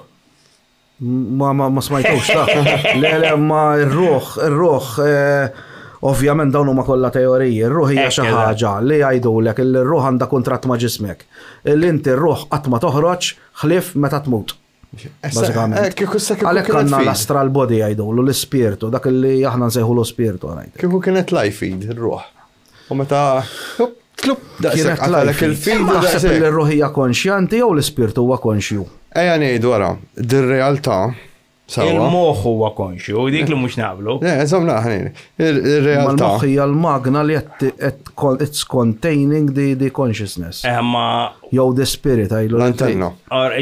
Ma smajtux ta' le ma r-ruħ ovvjament dawn huma kollha teoriji, ir-ruħ hija xi ħaġa li jgħidulek il-ruħ għandha kuntratt ma' ġismek. L-inti r-ruħ qatt ma toħroġ ħlief meta tmut. Bażikament. Għalhekk għandna l-astral body jgħidulu l-ispirtu, dak li aħna nsejħu l-ispirtu għanajt. Kieku kienet live feed, il-ruħ. U meta, Kienet live feed. Taħseb li l-ruħija konxjanti jew l-ispirtu huwa konxju? Ejja ngħidu wara, dir-realtà. Il-moħ huwa konxju, u dik li mhux naqblu. Eżamna ħanini. Ir-realtà. Il-moħ hija l-magna li it's containing the consciousness. Jew the spirit għajlu. L-antenna.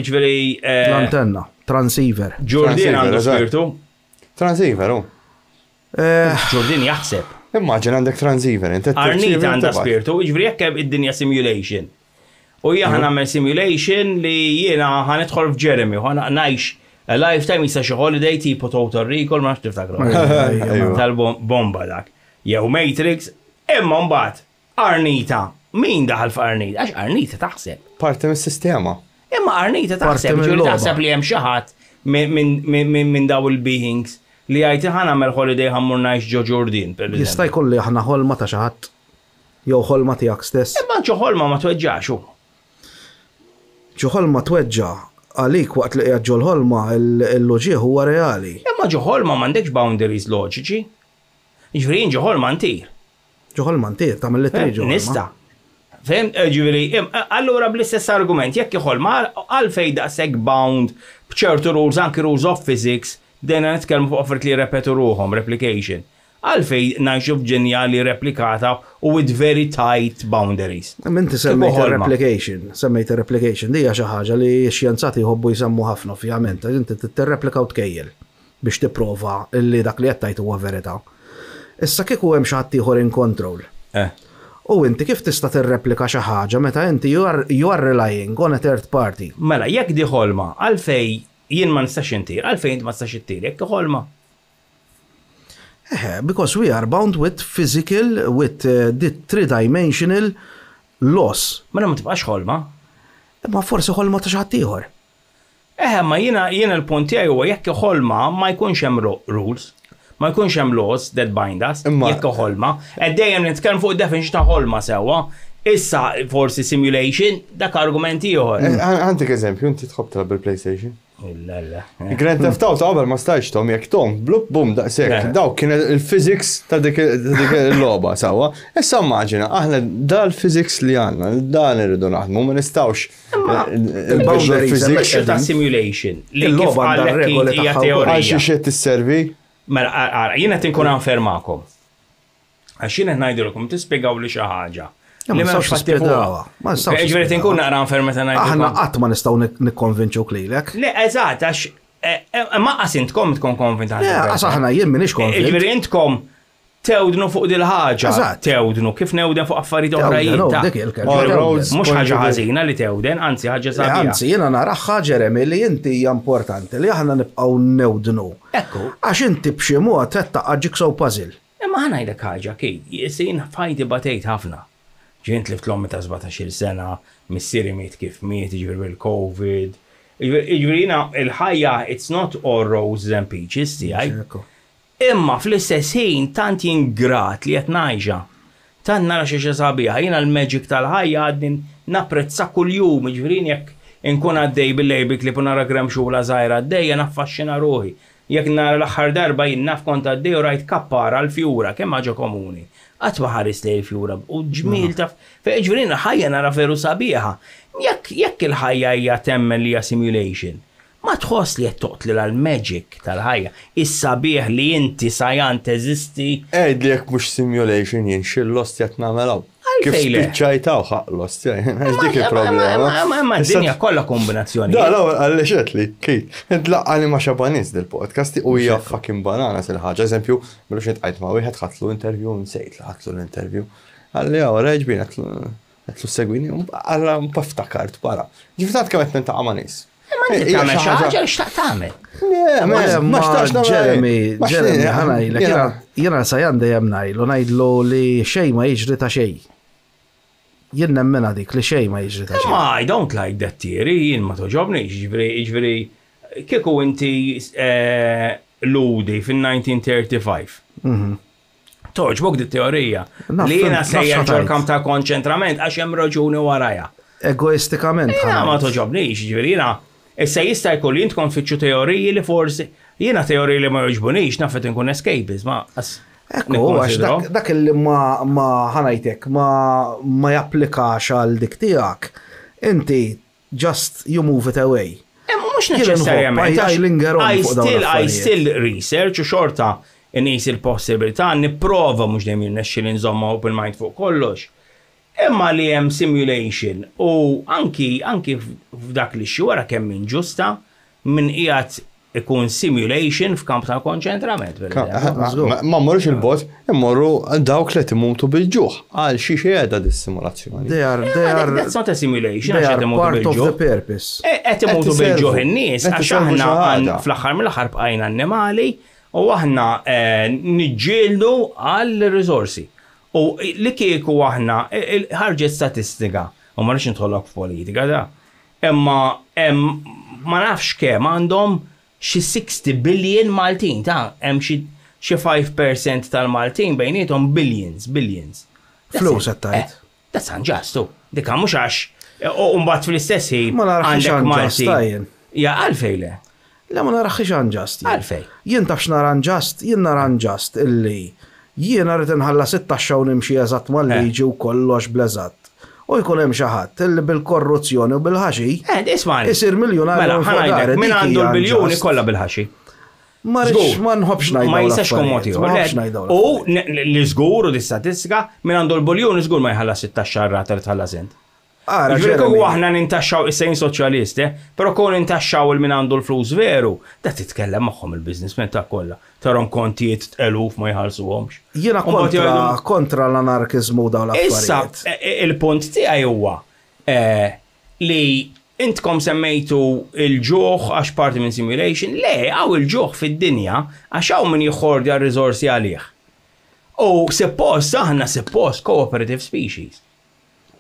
Ġveri. L-antenna, transceiver. Jordan għandu spiritu. Transceiver, Jordan jaħseb. Immaġin għandek transceiver. Arnita għandha spiritu, ġveri jekk id-dinja simulation. U jgħan għamel simulation li jiena ħanidħol f'Jeremy, u ħana najx a lifetime jisa xi holiday tipo Total Recall ma tiftakru. Tal-bomba dak. Jew Matrix, imma mbagħad Arnita. Min daħal f'Arnita? Għax Arnita taħseb. Parti mis-sistema. Imma Arnita taħseb, ġieli taħseb li hemm xi ħadd minn daw il-beings li jgħid ħa nagħmel holiday ħammur ngħix ġo Ġordin. Jista' jkun li aħna ħolma ta' xi ħadd jew ħolma tiegħek stess. Imma ġo ħolma ma tweġġax hu. Ġo ħolma tweġġa' għalik waqt li qiegħed ġol ħolma l-loġieħ huwa reali. Imma ġo ħolma m'għandekx boundaries loġiċi. Ġifieri ġo ħolma ntir. Ġo ħolma ntir tagħmel li trid ġo. Nista'. Fem, ġifieri, allura bl-istess argument jekk iħolma għalfejn daqshekk bound b'ċertu rules anki rules of physics dejna nitkellmu fuq offert li repetu ruhom replication. Għalfej najxu f'ġenjali replikata u with very tight boundaries. Minti semmejt replication, dija xi ħaġa li xjenzati jħobbu jsemmu ħafna ovvjament, inti tirreplika u tkejjel biex tipprova li dak li qed tgħid huwa verità. Issa kieku hemm xi ħadd ieħor in control. U inti kif tista' tirreplika xi ħaġa meta inti you are relying on a third party. Mela jekk di ħolma għalfej jien ma nistax intir, għalfejn ma tistax ittir jekk ħolma. Because we are bound with physical, with the three-dimensional loss. Ma tibqax ħolma. Ma forsi ħolma ta' xaħat ieħor. Ma jiena l-punt tiegħi huwa jekk ħolma ma jkunx hemm rules, ma jkunx hemm laws that bind us, jekk ħolma. Dejjem nitkellem fuq id-definition ta' ħolma sewwa. Issa forsi simulation dak argument ieħor. Għandek eżempju, inti tħobb talab il-PlayStation. Grand Theft Auto qabel ma stajx tom jekk tom blub bum daqshekk dawk kien il-physics ta' dik il-logħba sewwa. Issa immaġina aħna dal-physics li għandna, dan irridu naħdmu ma nistgħux il-physics ta' simulation li kif għalhekk hija teorija. Għal xi xed tisservi? Mela jiena tinkun anfermakom. Għax jiena ngħidilkom tispjegaw li xi ħaġa. Li ma nistgħux nispjegawa. Ġifieri tinkun naqra anfer meta ngħidilkom. Aħna qatt ma nistgħu nikkonvinċuk lilek. Le eżatt għax maqqas intkom tkun konvinta. Għax aħna jien m'iniex konvint. Ġifieri intkom tewdnu fuq dil-ħaġa. Tewdnu kif newden fuq affarijiet oħrajn. Mhux ħaġa ħażina li tewden, anzi ħaġa sabiħa. Anzi jiena naraħħa Jeremy li inti hija importanti li aħna nibqgħu newdnu. Ekku. Għax inti b'xi mod qed taqqa' jigsaw puzzle. Imma ngħidlek ħaġa kif, jisin fajti batejt ħafna. Ġint li f'tlom ta' 17 sena, missieri miet kif miet, ġifieri bil-COVID. Ġifieri il-ħajja it's not all roses and peaches tiegħi. Imma fl-istess ħin tant jingrat li qed ngħixha. Tant nara xi sabiħa, jiena l-magic tal-ħajja għaddin napprezza kuljum, ġifieri jekk inkun għaddej bil-lejbik li nara gremxula żgħira għaddejja naffaxxina ruħi. Jekk nara l-aħħar darba jien naf kont għaddej u rajt kappara l-fjura kemm ħaġa komuni. Għatma ħaris li l-fjura u ġmil ta' ġifieri ħajja nara veru sabiħa. Jekk il-ħajja hija temmen li hija simulation, ma tħoss li qed toqtli l-magic tal-ħajja. Is-sabiħ li inti sajan teżisti. Li jekk mhux simulation jien xi lost qed nagħmelha. Kif spiċċajtaw ħaq lost, għax dik il-problema. Ma d-dinja kollha kombinazzjoni. Da, għalli xetli, kif. Tlaqqani ma' xabanis del-podcast u hija fucking banana sil-ħaġa. Eżempju, melu xed qajt ma' wieħed ħatlu interview, nsejt li ħatlu l-interview. Għalli għaw, reġbin għatlu segwini, għalla mpaftakart para. Ġiftat kemm qed nintaqa' ma' nies. Ma inti tagħmel xi ħaġa li xtaq tagħmel. Ma xtax Jeremy, jiena sajan dejjem ngħidlu li xejn ma jiġri ta' xejn. Jien nemmena dik li xejn ma jiġri ta' xejn. Ma I don't like that theory, jien ma toġobniex, ġifieri kieku inti ludi fin-1935. Toġbok di teorija. Li jiena sejjer ġol kamp ta' konċentrament għax hemm raġuni warajha. Egoistikament. Ma toġobniex, ġifieri jiena Issa jista' jkun li intkom fitxu teoriji li forsi jiena teoriji li ma jogħġbunix nafet inkun escapist, ma Ekku, għax dak li ma ħanajtek ma japplikax għal dik tiegħek. Inti just you move it away. Mhux neċessarjament. I still research u xorta inqis il-possibilità nipprova mhux dejjem jirnexxi li nżomma open mind fuq kollox. Imma li hemm simulation u anki f'dak li xi wara kemm inġusta min qiegħed ikun simulation f'kamp ta' konċentrament. Ma mmorrux il-bot, immorru dawk li timutu bil-ġuħ. Għal xi qiegħda dis-simulazzjoni. That's not a simulation, għax qed imutu part of the bil-ġuħ. purpose. Qed imutu bil-ġuħ in-nies għax aħna fl-aħħar mill-aħħar bqajna annimali u aħna niġġieldu għall-riżorsi. U li kieku aħna ħarġet statistika, u ma rridx nidħollok f'politika da. Imma ma nafx kemm għandhom xi 60 billion Maltin, hemm xi 5% tal-Maltin bejniethom billions. Flus qed tgħid. That's unjust. Dik mhux għax u mbagħad fl-istess ħin Ma narax unjust tajjeb. Ja għalfejn le. Le ma narax unjust. Għalfejn. Jien tafx nara unjust, jien nara unjust illi jiena rrid inħallas 16 u nimxi eżatt mal-liġi u kollox bleżatt. U jkun hemm xi ħadd illi bil-korruzzjoni u bil-ħaxi isir miljonarju ħanajlek min għandu l-biljuni kollha bil-ħaxi. Ma nħobbx ngħidu. Ma jistax komoti. U li żgur u l-istatistika min għandu l-biljuni żgur ma jħallas 16 rata li tħallas int. Ġifieri aħna nintaxxaw is-sejn soċjalisti, però kun nintaxxaw il min għandu l-flus veru, da titkellem magħhom il-businessmen ta' kollha. Tarom kontijiet eluf ma jħallsuhomx. Jiena kontra l-anarkizmu dawn l-affarijiet. Issa, il-punt tiegħi huwa li intkom semmejtu il-ġuħ għax parti minn simulation, le għaw il-ġuħ fid-dinja għax hawn min jħordja r-riżorsi għalih. U suppost cooperative species.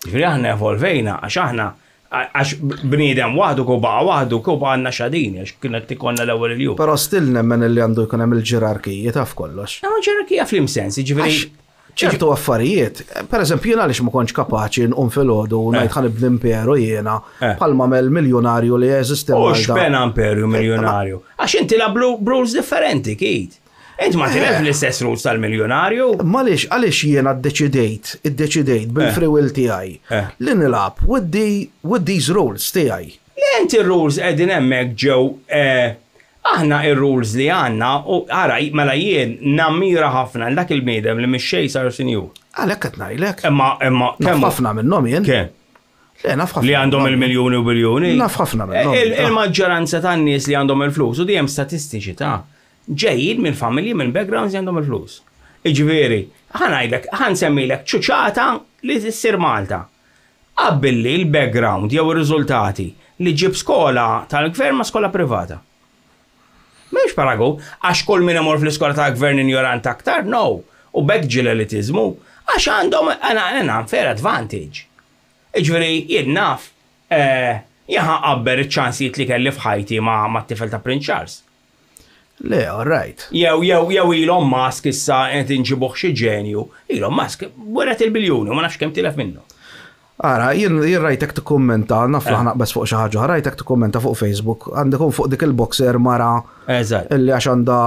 Ġifieri aħna evolvejna għax aħna għax bniedem waħdu kubaqa waħdu kuba għandna xadini għax kienet ikonna l-ewwel il-jum. Però still nemmen li għandu jkun hemm il-ġerarkija taf kollox. Ġerarkija fl-imsens, ġifieri ċertu affarijiet, pereżempju jiena għaliex ma kontx kapaċi nqum filgħodu u ngħid ħanib l-imperu jiena bħalma mill-miljonarju li jeżisti. U x'bena imperju miljonarju? Għax inti la rules differenti kid. Int ma tilef l-istess rules tal-miljonarju. Maliex għaliex jiena iddeċidejt bil-free will tiegħi li nilab with these rules tiegħi. Li inti rules qegħdin hemmhekk ġew aħna ir-rules li għandna u ara mela jien nammira ħafna dak il-bniedem li mix-xejn sar sinjur. Għalhekk qed ngħidlek. Imma kemm ħafna minnhom jien. Kemm? Naf ħafna. Li għandhom il-miljuni u biljuni. Naf ħafna minnhom. Il-maġġoranza tan-nies li għandhom il-flus u dejjem statistiċi ta' ġejjin minn familji minn backgrounds li għandhom il-flus. Iġifieri, ħanajdlek, ħansemmilek ċuċata li tissir Malta. Qabbilli l-background jew ir-riżultati li ġib skola tal-gvern ma' skola privata. M'hemmx paragu, għax kull min imur fl-iskola tal-gvern injorant aktar, no. U bekk ġil-elitizmu, għax għandhom unfair advantage. Iġifieri, jien naf, jaħa qabber iċ-ċansijiet li kelli f'ħajti ma' t-tifel ta' Prince Charles. Le, all right. Jew Elon Musk issa qed inġibuh xi ġenju. Elon Musk weret il-biljuni u ma nafx kemm tilef minnu. Ara, jien rajtek tikkummenta, naf naqbes fuq xi ħaġa, rajtek tikkummenta fuq Facebook, għandek fuq dik il-boxer mara illi għax għandha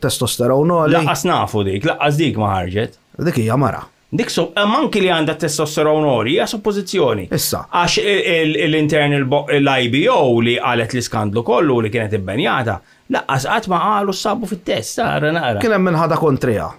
testosteron għali. Laqqas nafu dik, laqqas dik ma ħarġet. Dik hija mara. Dik manki li għandha testosteron għoli hija suppożizzjoni. Issa. Għax l-internal l-IBO li qalet l-iskandlu kollu li kienet ibbenjata, laqqas qatt ma qalu sabu fit-test, nara. Kien hemm minħada kontrija.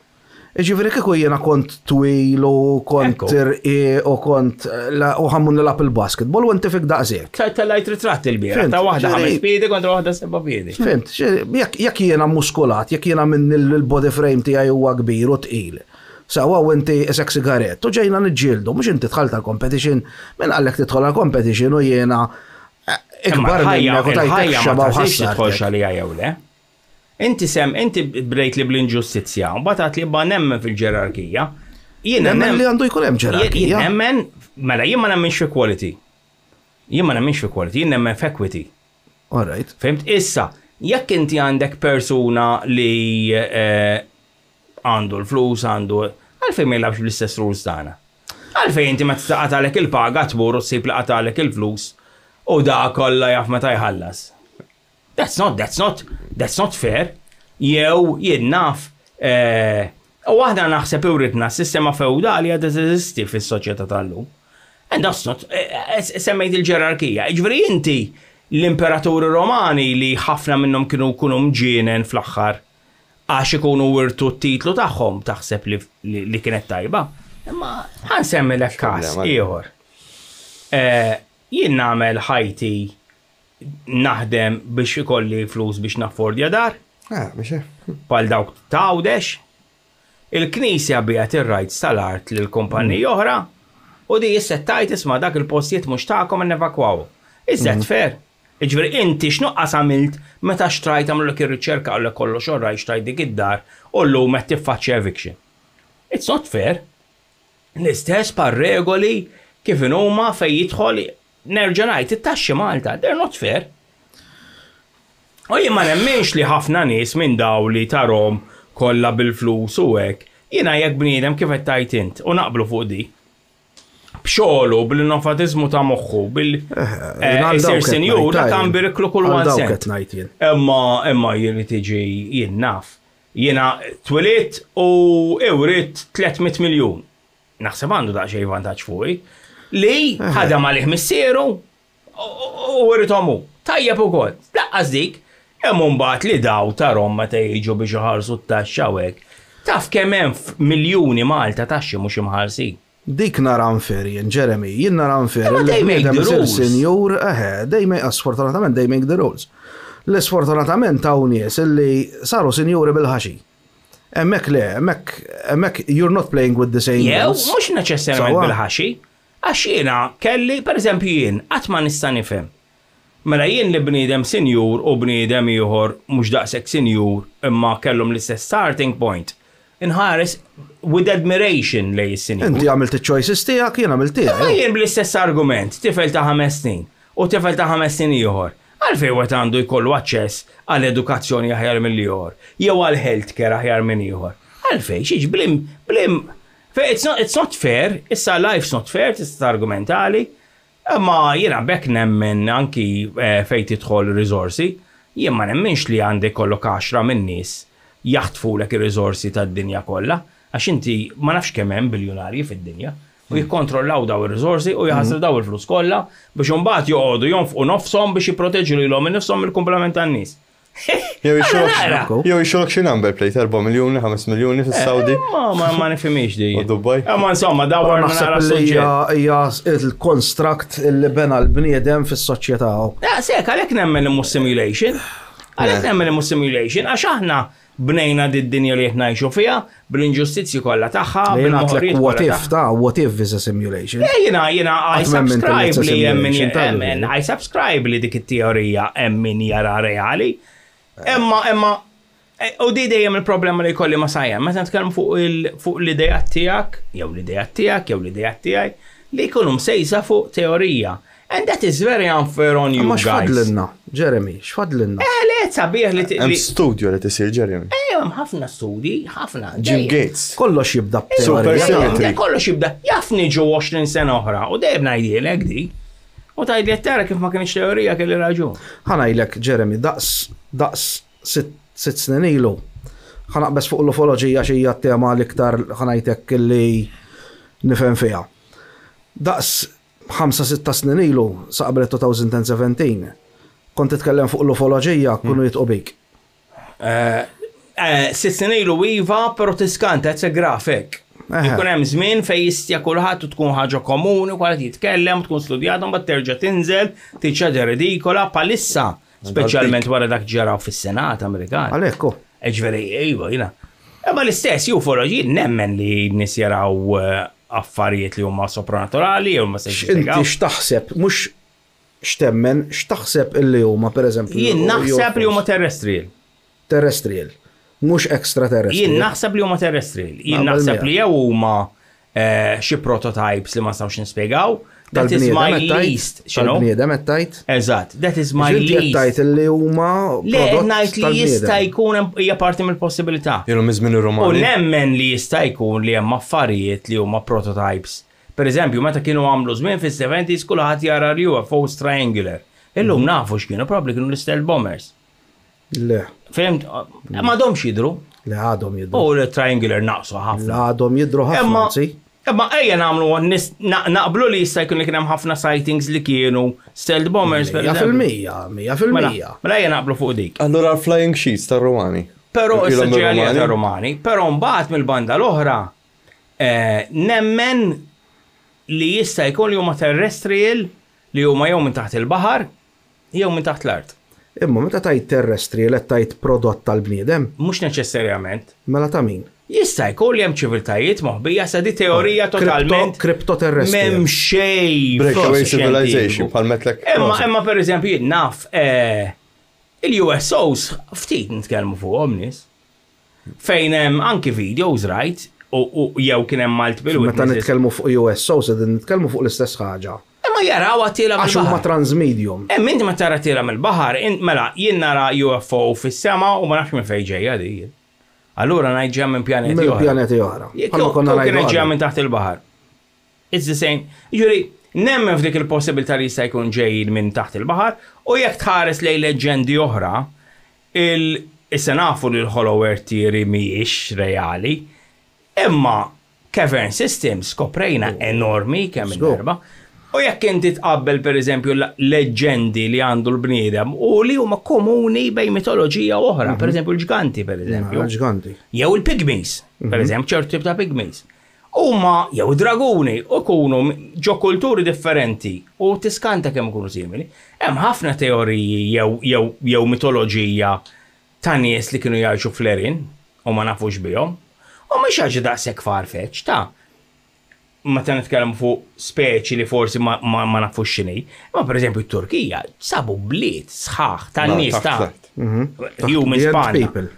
Ġifieri kieku jiena kont twil u kont u kont u ħammun nilab il-basketball u inti fik daqshekk. Tellajt ritratt il-biera ta' waħda 5 piedi kontra waħda 7 piedi. Fimt, jekk jiena muskulat, jekk jiena minn il-body frame tiegħi huwa kbir u tqil. Sawa u inti isek sigaret, u ġejna niġġieldu, mhux inti tħalt għal-competition, minn qallek tidħol għal-competition u jiena ikbar minnek u tajtek xaba u ħassar. Inti brejt li bl-inġustizzja, u batat li ba nemmen fil-ġerarkija. Nemmen li għandu jkun hemm ġerarkija. Nemmen, mela jien ma nemmenx fi quality. Jien ma nemmenx fi quality, jien nemmen f'equity. All right. Fimt, issa, jekk inti għandek persuna li għandu l-flus, għalfejn ma jilabx l-istess rules tagħna. Għalfejn inti ma taqatalek il-paga tmur u ssib li qatalek il-flus u da kollha jaf meta jħallas. That's not fair. Jew jien naf u aħna naħseb uritna s-sistema feudali għadha teżisti fis-soċjetà tal-lum. And that's not semmejt il-ġerarkija. Ġifieri inti l-imperaturi Romani li ħafna minnhom kienu mġienen fl-aħħar għax ikunu wirtu t-titlu tagħhom taħseb li kienet tajba. Imma ħansemmilek każ ieħor. Jien nagħmel ħajti naħdem biex ikolli flus biex naffordja dar. Pal dawk tawdex. Il-Knisja biegħet ir-rights tal-art lil kumpaniji oħra u di jissettajt isma' dak il-postijiet mhux tagħkom innevakwaw. Iżda fair. Ġifieri inti x'nuqqas għamilt meta xtrajt għamlek ir-riċerka għal kollox orraj xtrajt dik id-dar u llum qed tiffaċċja eviction. It's not fair. L-istess par regoli kif huma fejn jidħol nerġa' ngħid it-taxxi Malta, they're not fair. U jien ma nemmenx li ħafna nies minn daw li tarhom kollha bil-flus u hekk, jiena jekk bniedem kif qed tajt int u naqblu fuq di. B'xogħlu, bil-innovatizmu ta' moħħu, bil-isir senjur, kan biriklu kull one cent. Imma jien tiġi jien naf. Jiena twilit u ewrit 300 miljun. Naħseb għandu daqsxejn vantaġġ fuqi. Li ħadam għalih missieru u irithom hu. Tajjeb ukoll. Laqqas dik, hemm mbagħad li daw tarhom meta jiġu biex iħarsu t-taxxa u hekk. Taf kemm hemm miljuni Malta taxxi mhux imħallsin. Dik nara unfair, Jeremy, jien nara unfair. They make the rules. Senjur, sfortunatament they make the rules. L-sfortunatament ta' nies illi saru senjuri bil-ħaxi. Emmek le, emmek you're not playing with the same rules. Mhux neċessarjament bil-ħaxi. Għax jiena kelli, pereżempju jien, qatt ma nista' nifhem. Mela jien li bniedem senjur u bniedem ieħor mhux daqshekk senjur imma kellhom l-istess starting point. Inħares with admiration lej is-senjur. Inti għamilt il-choices tiegħek, jien għamilt tiegħi. Jien bl-istess argument, tifel ta' 5 snin u tifel ta' 5 snin ieħor. Għalfejn wet għandu jkollu aċċess għal edukazzjoni aħjar mill ieħor, jew għal healthcare aħjar minn ieħor. Għalfejn xiex blim. It's not fair, issa life's not fair, tista' argumentali, imma jiena bekk nemmen anki fejn tidħol riżorsi, jien ma nemmenx li għandek kollok 10 minn nies jaħtfulek ir-riżorsi tad-dinja kollha, għax inti ma nafx kemm hemm biljonarji fid-dinja u jikkontrollaw daw ir-riżorsi u jħassru daw il-flus kollha biex imbagħad joqogħdu jonfqu nofshom biex jipproteġġu lilhom innifshom mill-kumplament tan-nies. Jew ixxolok xi number plate 4 miljuni, 5 miljuni fis-Saudi. Ma nifhimix di. Dubai. Ma insomma dawar nara suġġett. Hija il-construct illi bena l-bniedem fis-soċjetà. Sek għalhekk nemmen mhux simulation. Għalhekk nemmen mhux simulation għax aħna bnejna d-dinja li jtnajxu fija, bil-inġustizji kollha tagħha, bil-moħrijiet what if is a simulation. I subscribe li dik it-teorija hemm min jara reali. Imma u di dejjem il-problema li jkolli ma' sajja, meta nitkellmu fuq l-idejat tiegħek, jew l-idejat tiegħek, jew l-idejat tiegħi, li jkunu msejsa fuq teorija. And that is very unfair on you guys. Ma xfadlinna, Jeremy, xfadlinna. Le, sabiħ li hemm studio li tisir Jeremy. Hemm ħafna studi, ħafna. Jim Gates. Kollox jibda b'teorija. Kollox jibda. Jafni ġo 20 sena oħra u dejjem ngħidilek di. U tgħidlek tara kif ma kienx teorija kelli raġun. Ħanajlek Jeremy, daqs 6 snin ilu. Ħanaqbes fuq l-ufoloġija xi hija t-tema l-iktar ħanajtek li nifhem fiha. Daqs 5-6 snin ilu sa qabel 2017. Kont titkellem fuq l-ufoloġija kunu jitqobik. 6 snin ilu iva, però tiskant qed grafik. Ikun hemm żmien fejn jistja kulħadd u tkun ħaġa komuni, kulħadd jitkellem, tkun studjat mbagħad terġa' tinżel, tiċċa ridikola palissa, speċjalment wara dak ġaraw fis-Senat Amerikan. Għalhekk. Ġifieri iva jiena. Imma l-istess ufoloġi nemmen li nies jaraw affarijiet li huma sopranaturali jew ma se Inti x'taħseb mhux x'temmen, x'taħseb illi huma pereżempju. Jien naħseb li huma terrestrial. Terrestrial. Mhux extraterrestrial. Jien naħseb li huma terrestrial. Jien naħseb li jew huma xi prototypes li ma stawx nispjegaw. That is my least. Tal-bniedem qed tajt? Eżatt, that is my least. Tajt illi huma ngħid li jista' jkun hija parti mill-possibilità. Jew miżmin ir-Romani. U nemmen li jista' jkun li hemm affarijiet li huma prototypes. Per eżempju, meta kienu għamlu żmien fis-70s kulħadd jara li huwa UFOs triangular. Illum nafu x'kienu probabbli kienu l-stealth bombers. Le, Fimt? Ma domx jidru. le għadhom jidru. U l-triangular naqsu ħafna. Le għadhom jidru ħafna, Imma anzi. imma ejja nagħmlu naqblu li jista' jkun li kien hemm ħafna sightings li kienu stealth bombers per eżempju. 100%. Mela ejja naqblu fuq dik. Allura flying sheets tar-Romani. Però Ilhom s-saġġerja ir-Romani? ta' Romani, però mbagħad mill-banda l-oħra nemmen li jista' jkun li huma terrestrial li huma jew minn taħt il-baħar jew minn taħt l-art. Imma meta tajt terrestri, le tajt prodott tal-bniedem, Mhux neċessarjament. mela ta' min? Jista' jkun li hemm ċiviltajiet moħbija sa di teorija totalment Kriptoterrestri. m'hemm xejn Breakaway frost civilization, xjentifiku. palmetlek. Imma per eżempju jien naf il-USOs ftit nitkellmu fuqhom nies. Fejn hemm anki videos right u jew kien hemm multiple Meta witnesses. nitkellmu fuq USO, se nitkellmu fuq l-istess ħaġa. Imma jaraw għatila Għax huma mill-baħar. transmedium. Inti ma tara tira mill-baħar, mela jien nara UFO fis-sema u ma nafx minn fejn ġejja di. Allura ngħid ġejja minn pjaneti Mill oħra. pjaneti oħra. Bħalma konna Kien ngħidu ġejja qabel. minn taħt il-baħar. It's the same. Ġuri, nemmen f'dik il-possibilità li jista' jkun ġej minn taħt il-baħar u jekk tħares lejn leġendi oħra, issa nafu li l-Hollow Earth theory mhijiex reali, imma cavern systems skoprejna enormi kemm il-darba. U jekk inti tqabbel pereżempju leġendi li għandu l-bniedem u li huma komuni bejn mitoloġija oħra, pereżempju l-ġganti pereżempju. Ġganti. Jew il-pygmies, pereżempju ċertu tip ta' pygmies. Huma jew draguni u kunu ġo kulturi differenti u tiskanta kemm ikunu simili. Hemm ħafna teoriji jew mitoloġija ta' nies li kienu jgħixu fl-erin u ma nafux bihom. U mhux ħaġa daqshekk farfetch ta' meta nitkellem fuq speċi li forsi ma nafux x'inhi. Ma pereżempju t-Turkija sabu bliet sħaħ tan-nies ta' human span.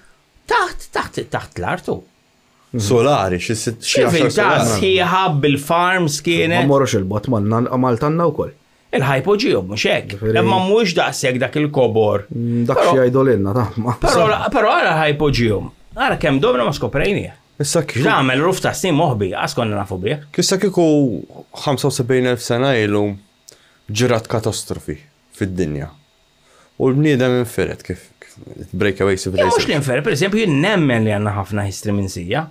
Taħt l-artu. Solari, xi Ċiviltà sħiħa bil-farms Ma kienet morrux il-bot manna Maltanna wkoll. il-hypogeum, mhux hekk. Imma mhux daqshekk dak il-kobor. Dak xi jgħidu lilna ta' ma. Però ara hypogeum. Ara kemm domna ma skoprejnieh. Issa kif X'għamel ruf ta' snin moħbi, għas konna nafu bih. Kissa kieku 75,000 sena ilu ġirat katastrofi fid-dinja. U l-bniedem infiret kif breakaway Mhux civilization. li nfer, per eżempju, nemmen li għandna ħafna history minn sija.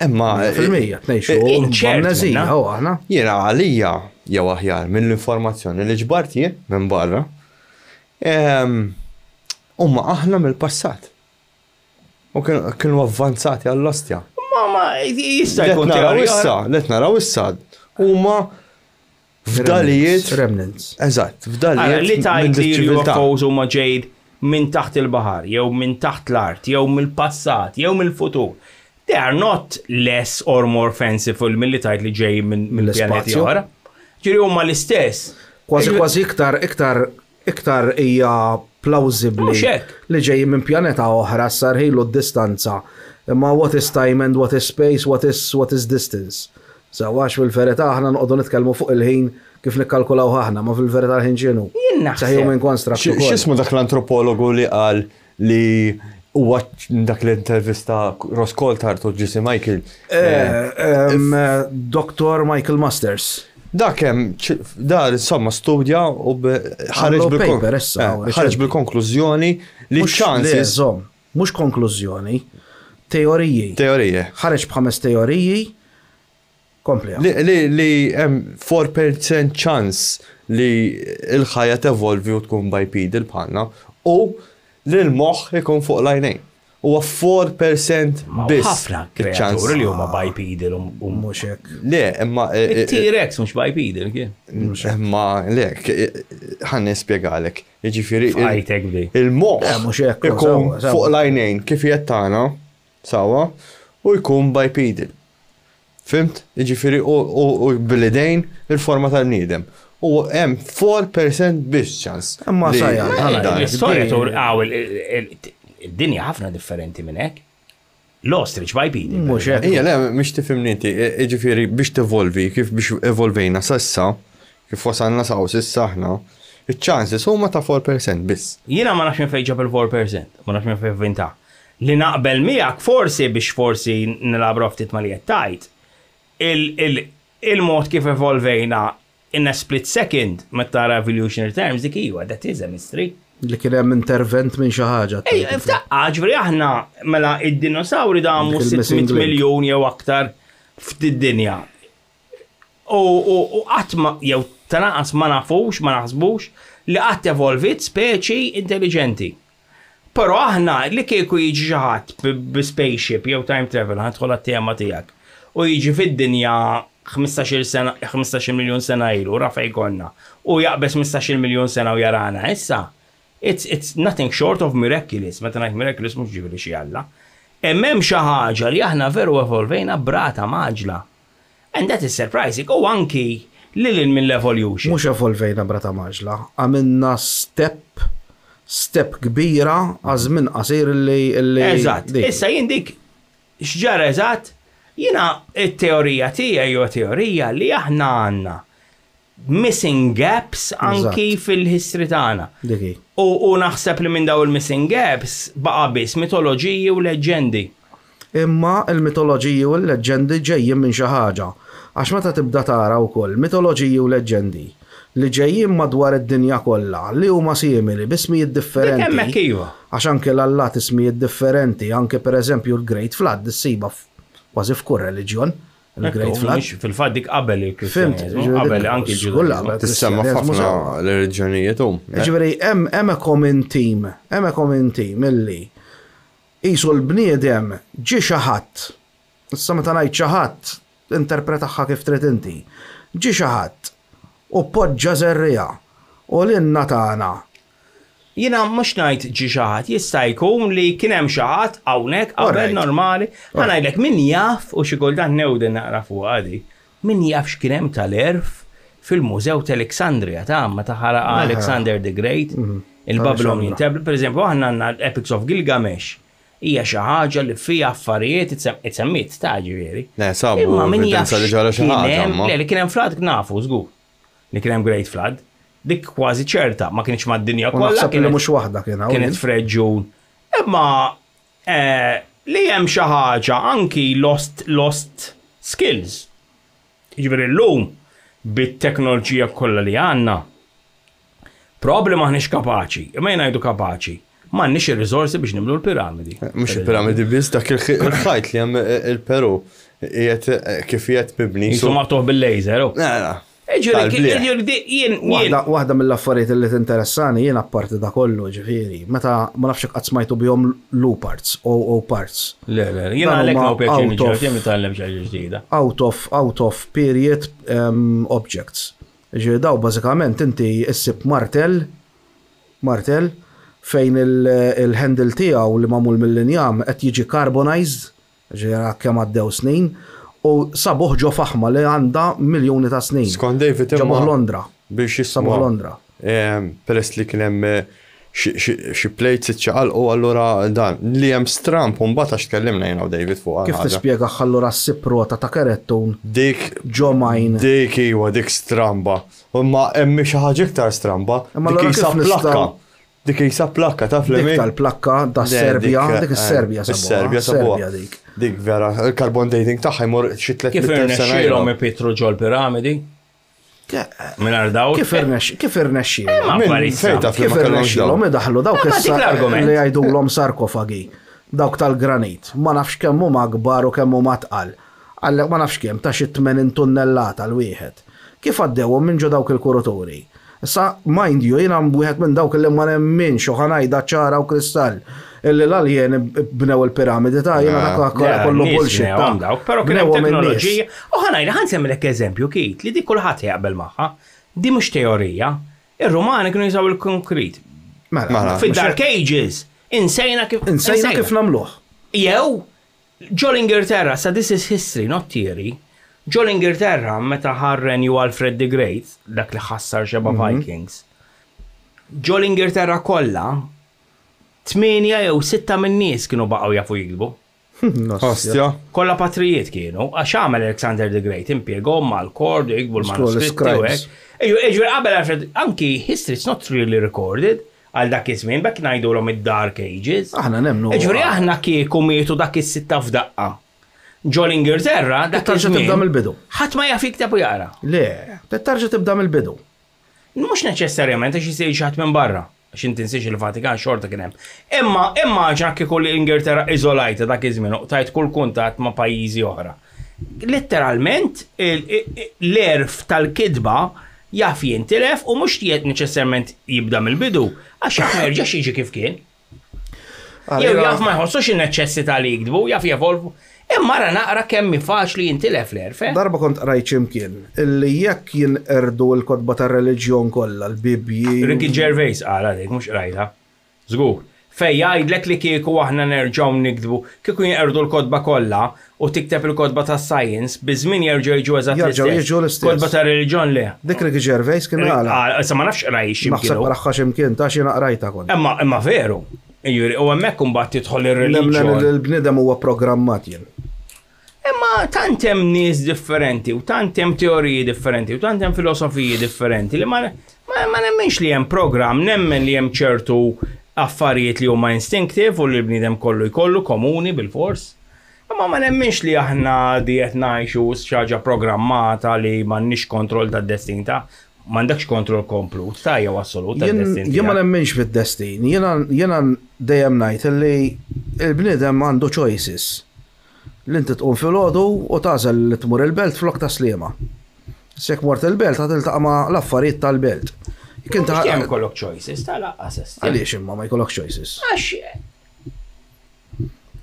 Imma Fil-mija, tnejxu. Inċert B'amnezija, minna. u aħna. jiena għalija jew aħjar minn l-informazzjoni li ġbart jien minn barra. Huma aħna mill-passat. U kienu avvanzati għall-ostja. Ma jista' Let jkun naraw teorija. issa, let naraw issa. Huma f'dalijiet. Remnants. Eżatt, Ara, f'dalijiet. li minn tajt li ċiviltà. UFOs huma ġejd minn taħt il-bahar, jew minn taħt l-art, jew mill-passat, jew mill-futur. They are not less or more fanciful mill-li tajt li ġej minn pjaneti Mill-ispazju. oħra. Ġiri huma l-istess. Kważi iktar hija plawsibbli Mhux hekk. li ġej minn pjaneta oħra sarħilu d-distanza. Imma what is time and what is space, what is distance. Sawax fil-verità aħna nqogħdu nitkellmu fuq il-ħin kif nikkalkulaw aħna, ma fil-verità l-ħin ġienu. Jien naħseb. Sa human construct ukoll. X'ismu dak l-antropologu li qal li huwa dak l-intervista Ross Coulthard u Jesse Michael. Dr. Michael Masters. Dak hemm da insomma studja u Għamlu paper issa, ħareġ bil-konklużjoni li chances Mhux konklużjoni, teoriji. teorije Ħareġ b'5 teoriji, kompli. li hemm 4% chance li l-ħajja tevolvi u tkun bipedal bħalna u li l-moħħ ikun fuq lajnejn. Huwa 4% biss. Ħafna kreaturi li huma bipedal u Mhux hekk. Le, imma T-Rex mhux bipedal kien. imma le, ħanni spjegalek. Jiġifieri Fajtek bdi. il-moħħ Mhux hekk, ikun sawa, sawa. fuq lajnejn kif jettana, sawa, u jkun bipedal. Fimt? Jiġifieri u bil-idejn il-forma tal-bniedem. U hemm 4% biss ċans. Imma li- sajja, dan. L-istorja tur id-dinja ħafna differenti minn hekk. L-ostrich bipedal. Mhux hekk. Ija, le, mhix tifhimni inti, jiġifieri biex tevolvi, kif biex evolvejna sassa, kif wasalna saw sissa aħna, iċ-chances huma ta' 4% biss. Jiena ma nafx minn fejn ġab il-4%, ma nafx minn fejn vinta. Li naqbel miegħek forsi biex forsi nilabru ftit ma li qed tajt. Il-mod kif evolvejna in a split second meta tara evolutionary terms dik hija that is a mystery. Li kien hemm intervent minn xi ħaġa. F'daqqa, ġifieri aħna mela id-dinosawri damu Dik il-missing 600 link. miljun jew aktar f'did-dinja. U qatt ma jew tanaqas ma nafux, ma naħsbux li qatt evolvit speċi intelligenti. Però aħna li kieku jiġi xi ħadd b-spaceship jew time travel ħadħol għat-tema tiegħek u jiġi fid-dinja 15 miljun sena ilu, rafej konna, u jaqbes 15 miljun sena u jarana, issa, it's nothing short of miraculous, meta ngħid miraculous mhux ġifieri xi Alla. Hemm xi ħaġa li aħna veru evolvejna brata maġla. And that is surprising, u anki lil mill-evolution. Mhux evolvejna brata maġla, għamilna step kbira għażmin qasir li. Eżatt, issa jien dik x'ġara eżatt, jiena t-teorija tiegħi jew teorija li aħna għandna missing gaps anki fil-history tagħna. Diki. U naħseb li minn daw il-missing gaps baqa' biss mitoloġiji u leġendi. Imma il-mitoloġiji u l-leġendi ġejjin minn xi ħaġa. Għax meta tibda tara wkoll mitoloġiji u leġendi li ġejjin madwar id-dinja kollha li huma simili b'ismijiet differenti. Hemmhekk iva. Għax anke l-allat ismijiet differenti, anke pereżempju l-Great Flood issiba kważi f'kull reliġjon. Il-Great Flood. Fil-fatt dik qabel il-Kristjaneżmu, qabel anki il-Ġudaizmu. Tissemma ħafna l-reġjonijiet Ġifieri hemm common theme illi qisu l-bniedem ġie xi ħadd. Issa meta ngħid xi ħadd interpretaħħa kif trid inti. Ġie xi ħadd u poġġa żerriegħa u l-inna tagħna. Jiena mhux ngħid ġi xi ħadd, jista' jkun li kien hemm xi ħadd hawnhekk qabel normali. Ngħidlek min jaf u xi kultant newden naqra fuq għadi. Min jaf x'kien hemm tal-erf fil-Mużew tal-Alexandria meta ħaraqa Alexander the Great, il-Babylonian Temple, pereżempju aħna għandna l-Epics of Gilgamesh. Hija xi ħaġa li fija affarijiet itsemmiet ta' ġifieri. Sabu evidenza li ġara xi ħaġa. Li kien hemm flood nafu żgur. Li kien hemm Great Flood. Dik kważi ċerta, ma kienx mad-dinja kollha. Kienet mhux waħda kienet f'reġjun. Imma li hemm xi ħaġa anki lost skills. Jiġifieri llum bit-teknoloġija kollha li għandna. Probabbli maħniex kapaċi, imma ngħidu kapaċi. M'għandniex ir-riżorsi biex nimlu l-piramidi. Mhux il-piramidi biss dak il-ħajt li hemm il-Peru kif qiegħed mibni. Insu magħtuh bil-laser. Waħda mill-affarijiet li tinteressani jien apparti da kollu ġifieri, meta ma nafx qatt smajtu bihom parts o parts. Le, jiena għalhekk ma pjaċini ġewt nitgħallem xi ħaġa ġdida. Out of period objects. Ġifieri daw bażikament inti issib martell fejn il-handle tiegħu li magħmul mill-injam qed jiġi carbonized, ġifieri kemm għaddew snin. U sabuħ ġo faħma li għanda miljoni ta' snin. Skont David ġabuħ Londra. Biex sabuħ Londra. Peress li kien hemm xi plates iċċaqalqu allura dan li hemm stramp u mbagħad għax tkellimna jiena u David fuq. Kif tispjega allura s-siprota ta' Kerettun? Dik ġo majn. Dik iwa dik stramba. Ma hemm xi ħaġa iktar stramba. Dik isa plakka. Dik isa plakka taf li dik tal-plakka ta' Serbja, dik is-Serbja sabuħ. Serbja dik. Dik vera, il-carbon dating taħħa jmur xi 300 sena. Kif irnexxielhom ipitru ġol piramidi? Mingħajr daw? Kif irnexxielhom? Kif irnexxielhom idaħlu dawk li jgħidulhom sarkofagi, dawk tal-granit. Ma nafx kemm huma kbar u kemm huma tqal. Għallek ma nafx kemm ta' xi 80 tunnellata l-wieħed. Kif għaddewhom minn ġo dawk il-kuraturi? Issa, mind you, jiena wieħed minn dawk li ma nemminx u ħanajda ċara u kristall. Illi l-aljen bnew il-piramidi ta' jiena kollu bullshit ta' pero kien hemm teknoloġija. U ħanajda ħansemmilek eżempju Kit li dik kulħadd jaqbel magħha. Di mhux teorija. Ir-Rumani kienu jużaw il-konkrit. Fid-Dark Ages, insejna kif nagħmluh. Jew ġol Ingilterra, sa this is history, not theory. Ġol Ingilterra meta ħarren ju Alfred the Great, dak li ħassar xeba Vikings. Ġol Ingilterra kollha 8 jew 6 min-nies kienu baqgħu jafu jikbu. Ostja. Kollha patrijiet kienu, għax għamel Alexander the Great impjegahom mal-kord jikbu l-manuskritti u hekk. Ejju qabel Alfred anki history is not really recorded għal dak iż-żmien bekk ngħidulhom id-Dark Ages. Aħna nemmnu. Ġifieri aħna kieku mietu dak is-sitta f'daqqa. Ġol Ingilterra dak iż-żmien tibda mill-bidu. Ħadd ma jaf jikteb u jaqra. Le, tarġa' tibda mill-bidu. Mhux neċessarjament għax jisir xi ħadd minn barra. Xin tinsiex il-Vatikan xorta kien hemm. Imma ġanki kull Ingilterra iżolajta dak iż-żmien u tajt kull kuntatt ma' pajjiżi oħra. Letteralment l-erf tal-kidba jaf jintilef u mhux jiet neċessarjament jibda mill-bidu għax jaf ma jerġax jiġi kif kien. Jew jaf ma jħossux in-neċessità li jikdbu, jaf jevolvu. Imma ra naqra kemm faċli jintilef l-erf. Darba kont rajt x'imkien illi jekk jinqerdu l-kodba tar-reliġjon kollha l-Bibji. Ricky Gervais qala dik mhux rajta. Żgur. Fej jgħidlek li kieku aħna nerġgħu nikdbu, kieku jinqerdu l-kodba kollha u tikteb il-kodba tas-science biżmien jerġgħu jiġu eżatt l-istess. Kodba tar-reliġjon le. Dik Ricky Gervais kien qala. Issa ma nafx rajt x'imkien. Naħseb raħħa x'imkien ta' xi naqrajta kont. Imma veru. U hemmhekk imbagħad tidħol ir-reliġjon. Il-bniedem huwa programmat jien. Imma tant hemm nies differenti u tant hemm teoriji differenti u tant hemm filosofiji differenti li ma nemmenx li hemm programm, nemmen li hemm ċertu affarijiet li huma instinctive u li l-bniedem kollu jkollu komuni bil-fors. Imma ma nemmenx li aħna diet ngħixu xaġa programmata li m'għandniex kontroll tad-destin ta' m'għandekx kontroll komplut ta' jew assolut tad-destin. Jien ma nemmenx fid-destin. Jiena dejjem ngħid li l-bniedem għandu choices. L-inti tqum fil-ħodu u tażel li tmur il-belt flok ta' sliema. Sek mort il-belt għad iltaqa' ma' l-affarijiet tal-belt. Kemm kollok choices ta' laqqas. Għaliex imma ma jkollok choices?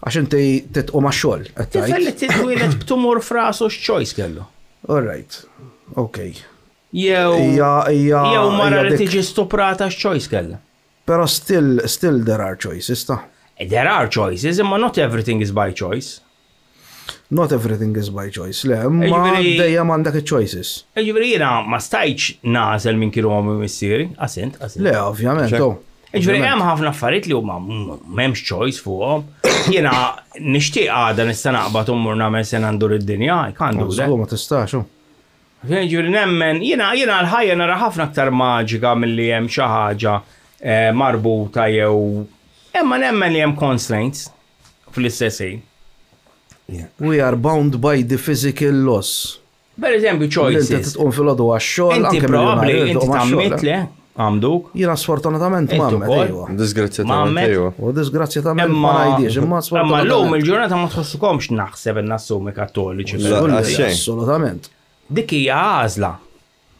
Għax inti titqum għax-xogħol. Tifel li titwilet b'tumur f'rasu x'choice kellu. All right. Okay. Jew mara li tiġi stuprata x'choice kellha. Però still there are choices ta'. There are choices, imma not everything is by choice. Not everything is by choice, le, ma dejjem għandek choices. Ġifieri jiena ma stajtx nażel minn kienu għom missieri, asint. Le, ovvjament. Ġifieri hemm ħafna affarijiet li huma m'hemmx choice fuqhom. Jiena nixtieq għada nista' naqbad u mmur nagħmel se nandur id-dinja, jkandu le. Ma tistax. Ġifieri nemmen, jiena l-ħajja nara ħafna aktar maġika milli hemm xi ħaġa marbuta jew imma nemmen li hemm constraints fl-istess ħin. We are bound by the physical laws. Per eżempju, choices. Inti tqum fil-ħodu għax-xogħol. Inti probabbli inti tammit le għamduk. Jiena sfortunatament m'għammet ejwa. Disgrazzjatament ejwa. U disgrazzjatament ma ngħidix, imma sfortunatament. Imma llum il-ġurnata ma tħossukomx naħseb in-nassumi kattoliċi. Assolutament. Dik hija għażla.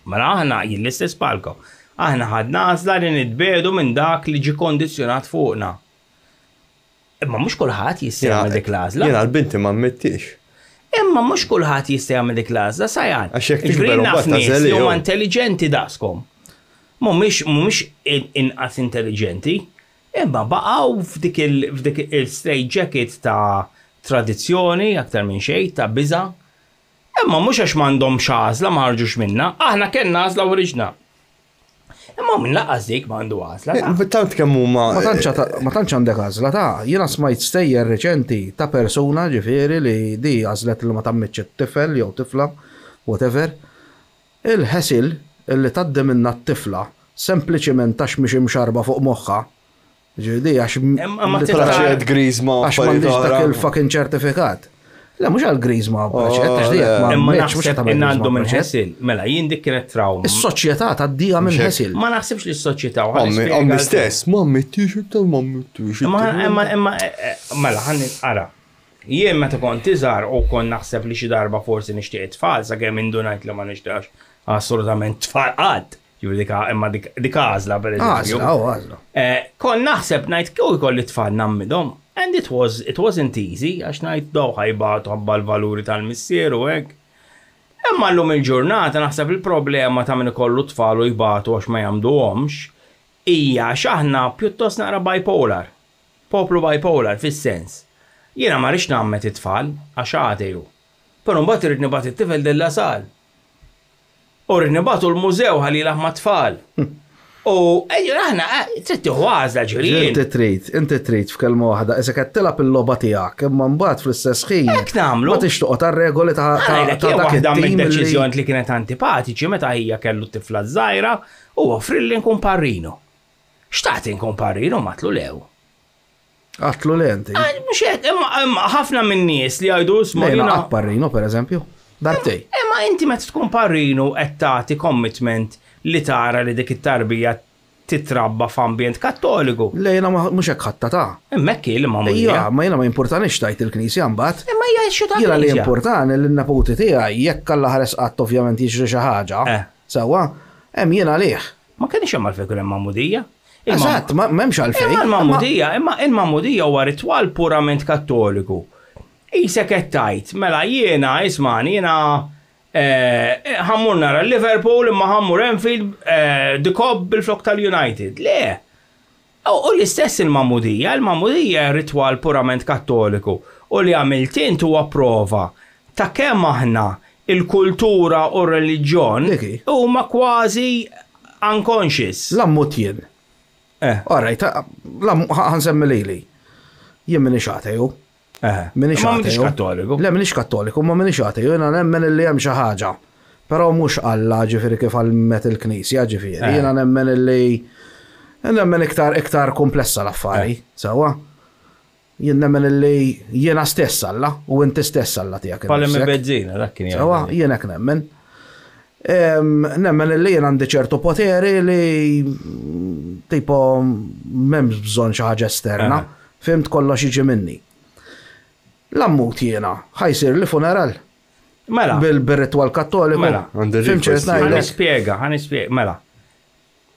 Mela aħna jien l-istess palko. Aħna ħadna għażla li nitbedu minn dak li ġi kondizzjonat fuqna. Imma mhux kulħadd jista' jagħmel dik l-għażla. Jiena l-binti ma mmettix. Imma mhux kulħadd jista' jagħmel dik l-għażla sajan. Għax hekk tikber imbagħad tażel huma intelligenti daqskom. Mhumiex inqas intelligenti, imma baqgħu f'dik il-straight jacket ta' tradizzjoni aktar minn xejn ta' biża'. Imma mhux għax m'għandhomx għażla ma ħarġux minnha, aħna kellna għażla oriġna. Imma minn laqqas dik m'għandu għażla. Tant kemm huma. Ma tantx għandek għażla ta' jiena smajt stejjer reċenti ta' persuna ġifieri li di għażlet li ma tammitx it-tifel jew tifla whatever. Il-ħesil illi tgħaddi minnha t-tifla sempliċement għax mhix imxarba fuq moħħha. Ġifieri għax traċċed griżma għax m'għandix dak il-fucking ċertifikat. Le, mux għal-griż ma' bħaċet, imma naħseb innandu minn ħesil, mela jien dik kienet trauma. Is-soċjetà taddija minn ħesil. Ma naħsibx li s-soċjetà Għammi stess, ma' mettix ta' ma' mettix. Imma mela ħanni ara. Jien meta kont iżgħar u kon naħseb li xi darba forsi nixtieq tfal sakemm indunajt li ma nixtieqx assolutament tfal qatt. Imma dik għażla pereżempju. Għażla. Kon naħseb ngħid kieku jkolli tfal nammidhom. And it wasn't easy, għax najt daw ħajbatu għabba l-valuri tal-missieru għek. Imma l-lum il-ġurnata naħseb il-problema ta' minn ikollu tfalu jibatu għax ma jamduhomx, hija xaħna pjuttost naqra bipolar. Poplu bipolar, fis-sens. Jiena ma rix nammet it-tfal, għax għateju. Pero mbagħad irid nibgħat it-tifel della sal. U rrid nibgħatu l-mużew ħalli laħma tfal. U aħna trid tieħu għażla ġirien. Inti trid f'kelma waħda, iżda qed tilab il-logħba tiegħek, imma mbagħad fl-istess ħin ma tixtoq tar-regoli ta' dak waħda mid-deċiżjoni li kienet antipatiċi meta hija kellu tifla żgħira u offrilli nkun parrino. Xtaqt inkun parrino matlu lew. Għatlu lenti. Mhux hekk, imma ħafna min-nies li jgħidu smorina. Parrino pereżempju. Darbtej. Imma inti meta tkun parrino qed tagħti commitment li tara li dik it-tarbija titrabba f'ambjent kattoliku. Le jena mhux hekk ħatta ta'. Hemmhekk hi l-mamudija. Ija, ma jena ma importanix tajt il-Knisja mbagħad. Imma hija xi Jiena li importani l-naputi tiegħi jekk alla ħares qatt ovvjament jiġri xi ħaġa. Sewwa, hemm jiena għalih. Ma kienx hemm għalfejn hemm mamudija. Eżatt, m'hemmx għalfejn. Imma il-mamudija huwa ritwal purament kattoliku. Isek qed tajt, mela jiena ismani jiena ħammur nara Liverpool imma ħammur Anfield dikob bil-flok tal-United. Le. U l-istess il-mamudija ritwal purament kattoliku. U li għamiltin huwa prova ta' kemm aħna il-kultura u r-reliġjon huma kważi unconscious. L-ammut jien. Alright, ħansemmi lili. Jien minix ateju. Minix kattoliku. Le, minix kattoliku, ma minix ateju. Jena nemmen li hemm xi ħaġa. Però mhux Alla ġifieri kif għalmet il-Knisja ġifieri. Jena nemmen li nemmen iktar komplessa l-affari. Sewwa. Jien nemmen li jiena stess Alla u inti stess Alla tiegħek. Palem bezzina dak kien. Sewwa, jien hekk nemmen. Nemmen li jien għandi ċertu poteri li tipo m'hemmx bżonn xi ħaġa esterna, fimt kollox jiġi minni. L-ammut jiena ħajsir li funeral. Mela. Bil-ritwal kattoliku. Mela. Ħanispjega, mela.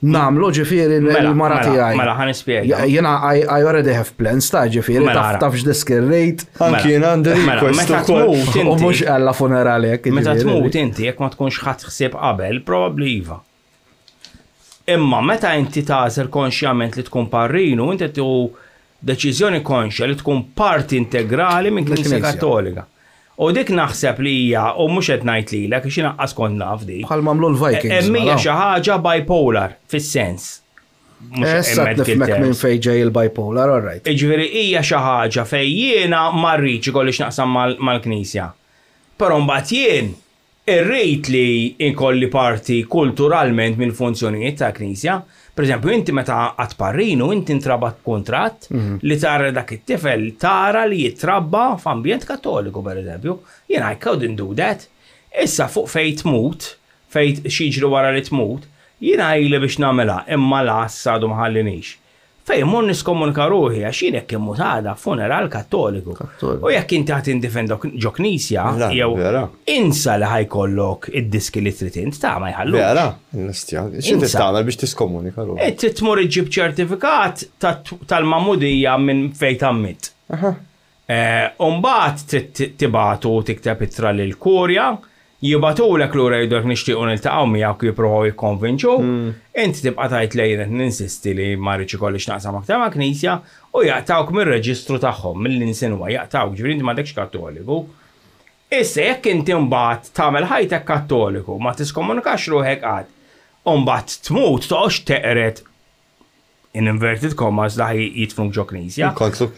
Namlu ġifieri l-mara tiegħi. Mela ħanispjega. Jiena I already have plans ta' ġifieri tafx diskirrejt. Anki jiena għandi request ukoll. U mhux għalla funerali hekk. Meta tmut inti jekk ma tkunx ħadd ħsieb qabel, probabbli iva. Imma meta inti tażel konxjament li tkun parrinu, inti tieħu deċiżjoni konxja li tkun parti integrali minn Knisja Kattolika. U dik naħseb li hija u mhux qed ngħid lilek għax inaqqas kont naf dik. Bħal mamlu l-Vikings. Hemm hija xi ħaġa bipolar fis-sens. Issa nifhmek minn fejn ġej il-bipolar, all right. Jiġifieri hija xi ħaġa fejn jiena ma rridx ikollix naqsam mal-Knisja. Però mbagħad jien irrid li inkolli parti kulturalment minn funzjonijiet ta' Knisja. Per eżempju, inti meta qatt parrinu, inti ntrabat kontratt li tara dak it-tifel tara li jitrabba f'ambjent kattoliku, per eżempju. Jien I couldn't do that. Issa fuq fejn tmut, fejn xiġri wara li tmut, jiena ili biex nagħmilha imma las għadu ma ħallinix. Fejn mur niskomunika ruħi għax jien hekk immut għada funeral kattoliku. U jekk inti ħadd indifenda ġo Knisja, jew insa li ħajkollok id-diski li trid int ta' ma jħallux. Vera, x'inti tagħmel biex tiskomunika ruħi? Trid tmur iġġib ċertifikat tal-mamudija minn fejn tammit. U mbagħad trid tibagħtu tikteb ittra lil kurja, jibatulek lura jidok nixtiequ niltaqgħu miegħek jippruvaw jikkonvinċu, inti tibqa' tgħid lejn ninsisti li ma rridx ikollix naqsam aktar ma' Knisja u jaqtawk mir-reġistru tagħhom mill-insinwa jaqtawk ġifieri inti m'għandekx Kattoliku. Issa jekk inti mbagħad tagħmel ħajtek Kattoliku ma tiskomunikax ruħek għad u mbagħad tmut toqgħodx teqret in inverted commas da jitfrunk ġo Knisja.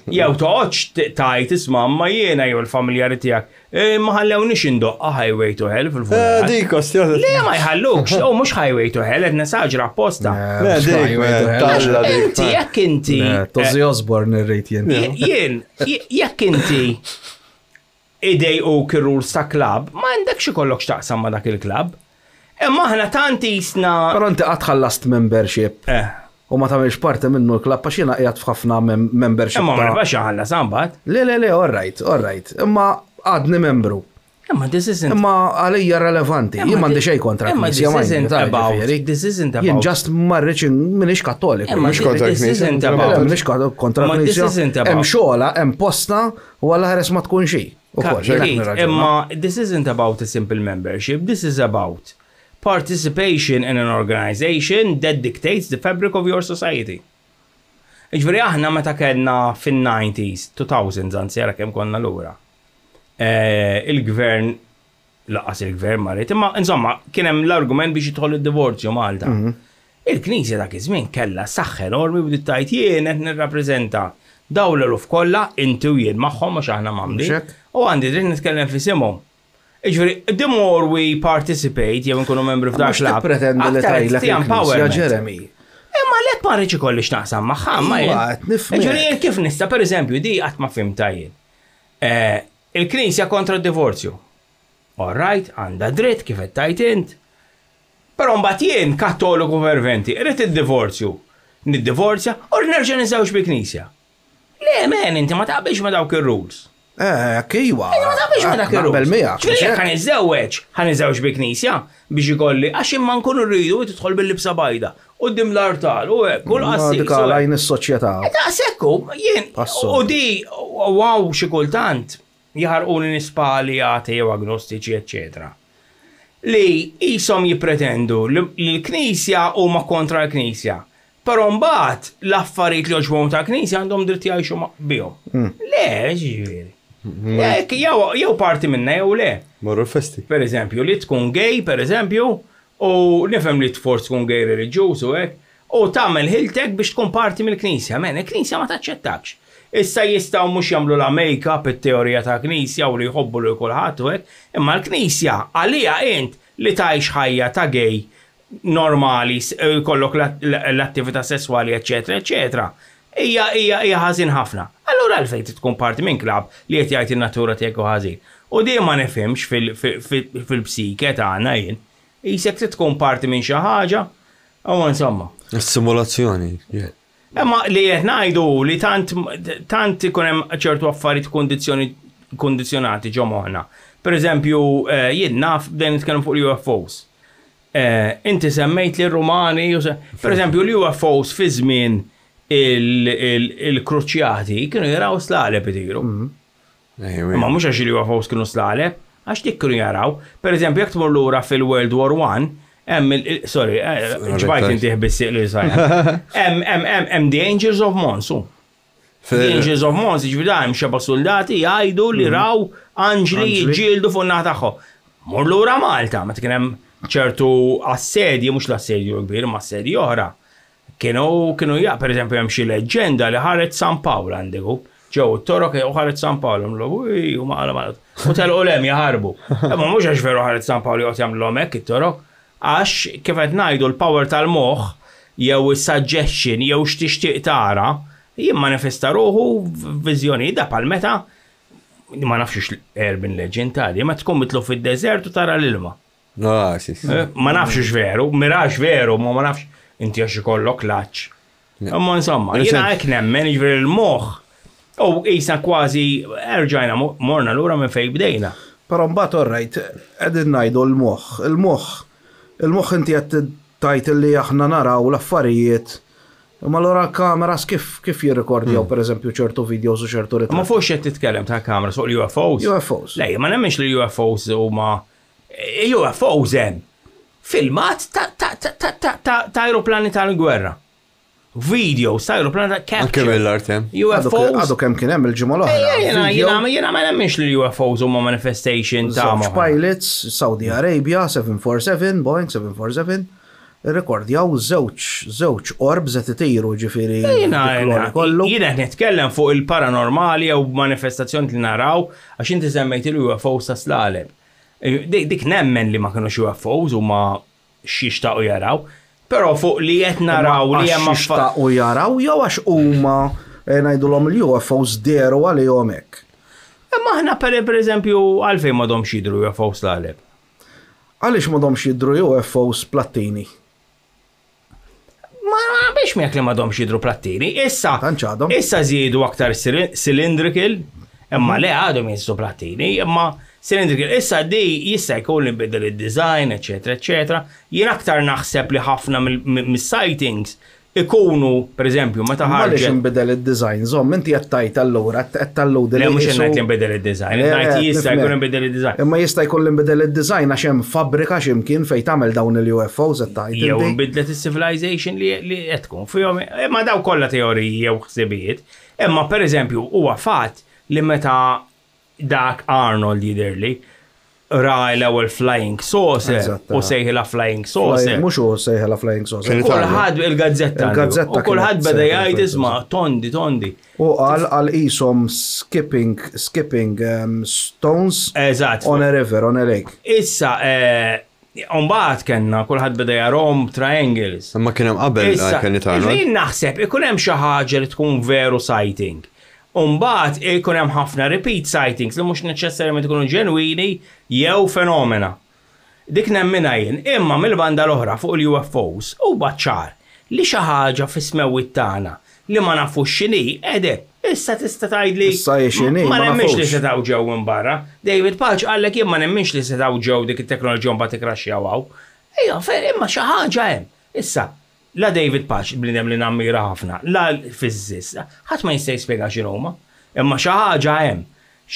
Jew toqgħodx tajt isma' ma jiena jew il-familjari tiegħek ma ħallewniex indoqqa highway to hell fil-funeral. Dik Le ma jħallux, u mhux highway to hell qed nesaġra apposta. Inti jekk inti Tozzy Osbourne irrid jien. Jien jekk inti idejquk ir-rules ta' klabb, ma għandekx ikollok x'taqsam ma' dak il-klabb. Imma aħna tant isna. Però inti qatt ħallast membership. U ma tagħmilx parti minnu l-klabb għax jiena qiegħed f'ħafna membership. Imma ma nibgħax ħalla sambat. Le, all right. Imma għadni membru. Imma għalija relevanti. Jien m'għandi xejn kontra Knisja ma This isn't about. Jien ġast marriċ minix Kattoliku. Mhux kontra Knisja. Minix kontra Knisja. Hemm xogħla, hemm posta u alla ħares ma tkun xi. Imma this isn't about a simple membership. This is about participation in an organization that dictates the fabric of your society. Ġveri aħna meta kellna fin-90s, 2000s, anzi jara kemm konna lura. Il-gvern, laqas il-gvern marit, imma insomma kien hemm l-argument biex jidħol id-divorzju Malta. Il-Knisja dak iż-żmien kellha saħħa enormi bdiet tajt jien qed nirrappreżenta dawn l-eluf kollha inti u jien magħhom għax aħna m'għamdi. U għandi dritt nitkellem fisimhom. Iġveri, the more we participate, jew nkunu membri f'dak l-app, pretendi li tajlek il-Knisja, Jeremy. Imma lek ma rridx ikollix naqsam magħha, ma Iġveri, kif nista' pereżempju di qatt ma fimta jien. Il-Knisja kontra d-divorzju. All right, għandha dritt kif qed tajt int. Però mbagħad jien Kattoliku ferventi, irid id-divorzju. niddivorzja, u nerġa' niżawġ bi knisja. Le, men, inti ma taqbilx ma dawk ir-rules. Kiwa. Ma taqbilx ma dak ir-rules. Naqbel miegħek. Ġifieri jekk ħaniżewġ bi knisja biex ikolli għax imma nkunu rridu tidħol bil-libsa bajda qudiem l-artal u hekk kull qassis. Dik għalajn is-soċjetà. Daqshekku jien u di wow xi kultant jaħarquni nispali atei jew agnostiċi eċċetera. Li jisom jipretendu li l-Knisja huma kontra l-Knisja. Però mbagħad l-affarijiet li oġbhom ta' Knisja għandhom dritt jgħixu bihom. Le, ġifieri. Jew parti minna jew le. Morru l-festi. Per eżempju, li tkun gay, per eżempju, u nifhem li tforz tkun gay reliġjuż u hekk, u tagħmel ħiltek biex tkun parti mill-Knisja. Men, il-Knisja ma taċċettakx. Issa jistgħu mhux jagħmlu la make-up it-teorija ta' Knisja u li jħobbu lil kulħadd u hekk, imma l-Knisja għalija int li tgħix ħajja ta' gay normali, kollok l-attività sessuali, eccetera, eccetera, hija ħażin ħafna. Allura għalfejn tkun parti minn klab li qed jgħid in-natura tiegħek ħażin. U dejjem ma nifhimx fil-psike tagħna jien. Isek tkun parti minn xi ħaġa, u insomma. Is-simulazzjoni. Imma li qed ngħidu li tant ikun hemm ċertu affarijiet kondizzjonati ġo moħħna. Pereżempju, jien naf bdejn nitkellem fuq UFOs. Inti semmejt li r-Rumani, per eżempju l-UFOs fi żmien il-kruċjati kienu jaraw slaleb itiru. Ma mhux għax il-UFOs kienu slaleb, għax dik kienu jaraw. Per eżempju, jekk tmur lura fil-World War I, ġbajt inti ħbissiq li sajja. Hemm The Angels of Monsu. The Angels of Monsu, ġbida hemm xeba soldati jgħidu li raw anġli jġieldu fuq naħa tagħhom. Mur lura Malta, meta kien hemm ċertu assedji, mhux l-assedju kbir, ma assedji oħra. Kienu per eżempju hemm xi leġġenda li ħaret San Pawl għandiku. Ġew it-torok u ħaret San Pawl, u u telqu lem jaħarbu. Imma mhux għax veru ħaret San Pawl joqgħod jagħmluhom hekk it-torok, għax kif qed ngħidu l-power tal-moħħ jew is-suggestion jew x'tixtieq tara jimmanifesta ruħu f'viżjoni da bħal meta ma nafx urban legend tali, ma tkun mitlu fid-deżert u tara l-ilma. Ma nafx veru, mirax veru, ma nafx inti għax ikollok laċ. Imma insomma, jiena hekk nemmen jiġifieri l-moħħ u qisna kważi erġajna morna lura minn fejn bdejna. Però mbagħad orrajt qegħdin ngħidu l-moħħ inti qed tajt li aħna naraw l-affarijiet. Ma allura kameras kif jirrekordjaw pereżempju ċertu videos u ċertu ritratti. Ma fuq x'qed titkellem ta' kameras fuq UFOs? UFOs. Lej, ma nemmenx li UFOs huma UFOs hemm filmat ta' aeroplani tal-gwerra. Videos ta' aeroplani ta' capture. Anke mill-art hemm. UFOs. Għadu kemm kien hemm il-ġimgħa l-oħra. Jiena ma nemmenx li UFOs huma manifestation ta' pilots, Saudi Arabia, 747, Boeing 747. Rekordjaw żewġ orbs qed itiru ġifieri. Jiena nitkellem fuq il-paranormali jew manifestazzjoni li naraw għax inti semmejt il-UFOs ta' slaleb. Dik nemmen li ma kinux UFOs u ma xixtaqu jaraw, però fuq li qed naraw li hemm xixtaqu jaraw jew għax huma ngħidulhom il-UFOs deru għalihom hekk. Imma aħna pereżempju għalfejn m'għadhomx jidhru UFOs slaleb. Għaliex m'għadhomx jidhru UFOs plattini? Ma biex miegħek li m'għadhomx jidhru plattini. Issa żiedu aktar cylindrical, imma le għadhom jidhru plattini, imma cylindrical. Issa di jista' jkun li nbidel id-design, eċetera, eċetera. Jien aktar naħseb li ħafna mis-sightings ikunu, pereżempju, meta ħarġet. Għaliex inbidel id-design, żomm inti qed tajt allura qed tallud li mhux ngħid li nbidel id-design, ngħid jista' jkun inbidel id-design. Imma jista' jkun inbidel id-design għax hemm fabbrika x'imkien fejn tagħmel dawn il-UFOs qed tajt. Jew inbidlet is-civilization li qed tkun fihom, imma daw kollha teoriji jew ħsibijiet. Imma pereżempju huwa fatt li meta dak Arnold jidherli ra l-ewwel flying saucer u sejħilha flying saucer. Mhux hu sejħilha flying saucer. Kulħadd il-gazzetta. U kulħadd beda jgħid isma' tondi. U għal qishom skipping stones on a river, on a lake. Issa mbagħad kellna kulħadd beda jarahom triangles. Imma kien hemm qabel kien Arnold. Jien naħseb ikun hemm xi ħaġa li tkun veru sighting. Umbagħad ikun hemm ħafna repeat sightings li mhux neċessarjament ikunu ġenwini jew fenomena. Dik nemmina jien, imma mill-banda l-oħra fuq il-UFOs huwa ċar li xi ħaġa fis-smewwiet tagħna li ma nafux x'inhi, issa tista' tgħidli Issa x'inhi, ma ma nemminx li nafux. setgħu ġew minn barra. David Paċ qallek jien ma nemminx li setgħu ġew dik it-teknoloġija mbagħad tikkraxxjaw hawn. Ejja, imma xi ħaġa hemm. Issa, la David Paċ bniedem li nammira ħafna, la l-fizzist, ħadd ma jista' jispjega x'inhuma. Imma xi ħaġa hemm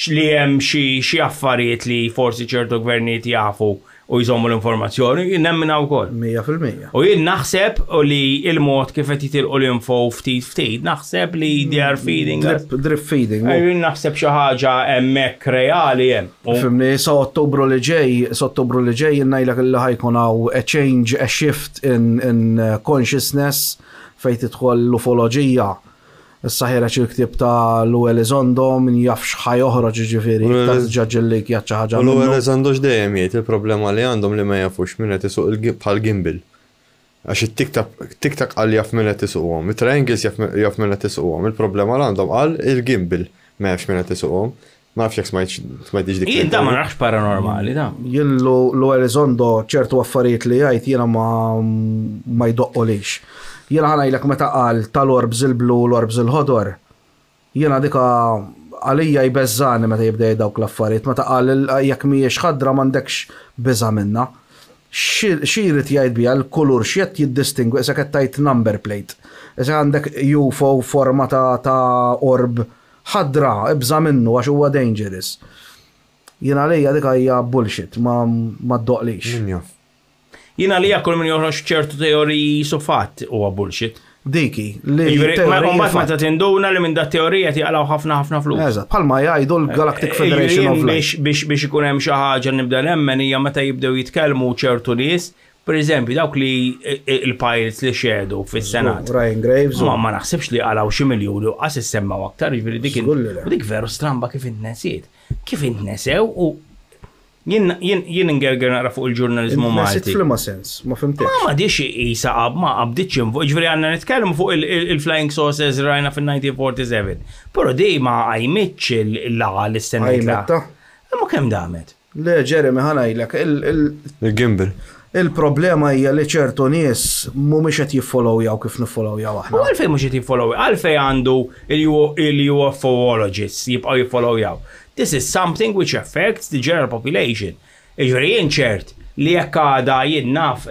li hemm xi affarijiet li forsi ċertu gvernijiet jafu u jżommu l-informazzjoni, nemmina wkoll. 100%. U jien naħseb li il-mod kif qed jitilqu l-info ftit, naħseb li they are feeding us. Drip feeding. Jien naħseb xi ħaġa hemmhekk reali hemm. Fimni, sa' Ottubru li ġej, jennajlek il ħajkun hawn a change, a shift in consciousness fejn tidħol l-ufoloġija. Issa ħireġ il-ktieb ta' Lou Elizondo min jafx ħajoħroġ ġifieri ta' ġaġġillik jgħid ħaġa. Lou Elizondo x'dejjem jgħid il-problema li għandhom li ma jafux min qed isuq bħal gimbal. Għax it-tiktak qal jaf min qed isuqhom, it-triangles jaf min qed isuqhom, il-problema li għandhom qal il-gimbal ma jafx min qed isuqhom. Ma nafx jekk smajtix dik. Jien da ma nafx paranormali da. Jien Lou Elizondo ċertu affarijiet li jgħid jiena ma jdoqqolix. Jiena ħanajlek meta qal tal-orbs il-blu l-orbs il-ħodor. Jiena dika għalija jbeżżani meta jibda dawk l-affarijiet, meta qal jekk mhijiex ħadra m'għandekx biża' minnha. X'irid jgħid biha l-kulur x'qed jiddistingwi issa qed tgħid number plate. Issa għandek UFO forma ta' orb ħadra ibża' minnu għax huwa dangerous. Jiena għalija dika hija bullshit ma ddoqlix. Jina li jakol minn joħroġ ċertu teoriji sufatt huwa bullshit. Diki, li Mbagħad meta tinduna li minn da teorija tiqalaw ħafna flus. Eżatt, bħalma jgħidu l-Galactic Federation of Light. Biex ikun hemm xi ħaġa nibda nemmen hija meta jibdew jitkellmu ċertu nies, pereżempju dawk li il-pirates li xedu fis-Senat. Ryan Graves. Ma naħsibx li qalaw xi miljuni u qas issemmaw aktar, jiġifieri dik veru stramba kif intnesiet. Kif intnesew u jien ngerger naqra fuq il-ġurnalizmu Malti. Nesit fl-ma sens, ma fimtex. Ma diċ jisa ma qabdiċ ġveri għanna nitkellmu fuq il-flying saucers rajna fil-1947. Pero di ma għajmitx il-laqa l-istenna. Għajmetta? Ma kem damet? Le, Jeremy, ħanajlek, il-gimbal. Il-problema hija li ċertu nies mhumiex qed jiffollowjaw kif niffollowjaw aħna. U għalfej mhux qed jiffollowjaw, għalfej għandu il-UFOologists jibqgħu jiffollowjaw. This is something which affects the general population. Iġveri jien ċert li jekk għada jien naf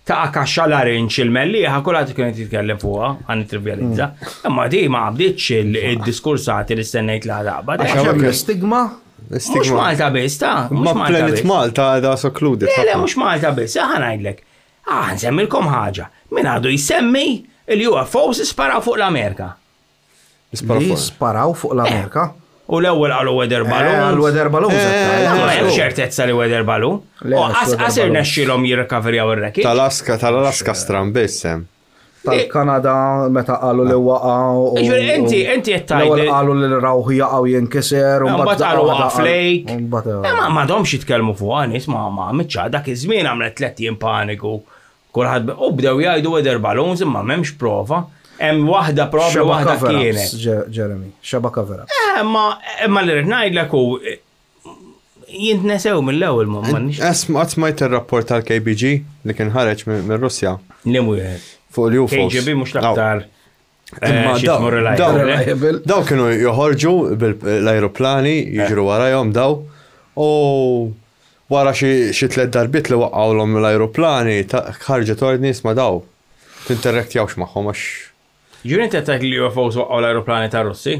ta' kaxxa l-arinċ il-melliħa kulħadd kienet jitkellem fuqha għan trivializza. Imma di ma qabditx il-diskursati li stennejt la daqba. Stigma? Mhux Malta biss ta' Ma planet Malta għada secluded. Le mhux Malta biss, ħanajdlek. Nsemmilkom ħaġa. Min għadu jsemmi il-UFOs isparaw fuq l-Amerika. Isparaw fuq l-Amerika? U l-ewwel qalu weather balloon. L-weather balloon. Ma hemm ċertezza li weather balloon. Għasir nexxilhom jirrekaverjaw ir-rekit. Tal-Alaska stran biss hemm. Tal-Kanada meta qalu li waqgħu. Inti qed tgħid. L-ewwel qalu li l-rawħ jaqgħu jinkiser u mbagħad qalu waqa' flake. Ma m'għadhomx jitkellmu fuq nies ma mitxa dak iż-żmien għamlet tliet jiem paniku. Kulħadd u bdew jgħidu weather balloons imma m'hemmx prova. Hemm waħda probabli waħda kienet. Jeremy, xaba kavera. Ma li rrid ngħidlek hu jintnesew mill-ewwel m'għandniex. Smajt ir-rapport tal-KBG li kien ħareġ minn Russja. Li mhuwieħed. Fuq il-UFOs. KGB mhux l-aktar. Daw kienu joħorġu l-ajruplani jiġru warajhom daw u wara xi tliet darbiet li waqgħulhom l-ajruplani ħarġet ordnis ma' daw. Tinterrektjawx magħhom għax. Ġuri inti għattajt li UFOs waqqaw l-aeroplani ta' Russi?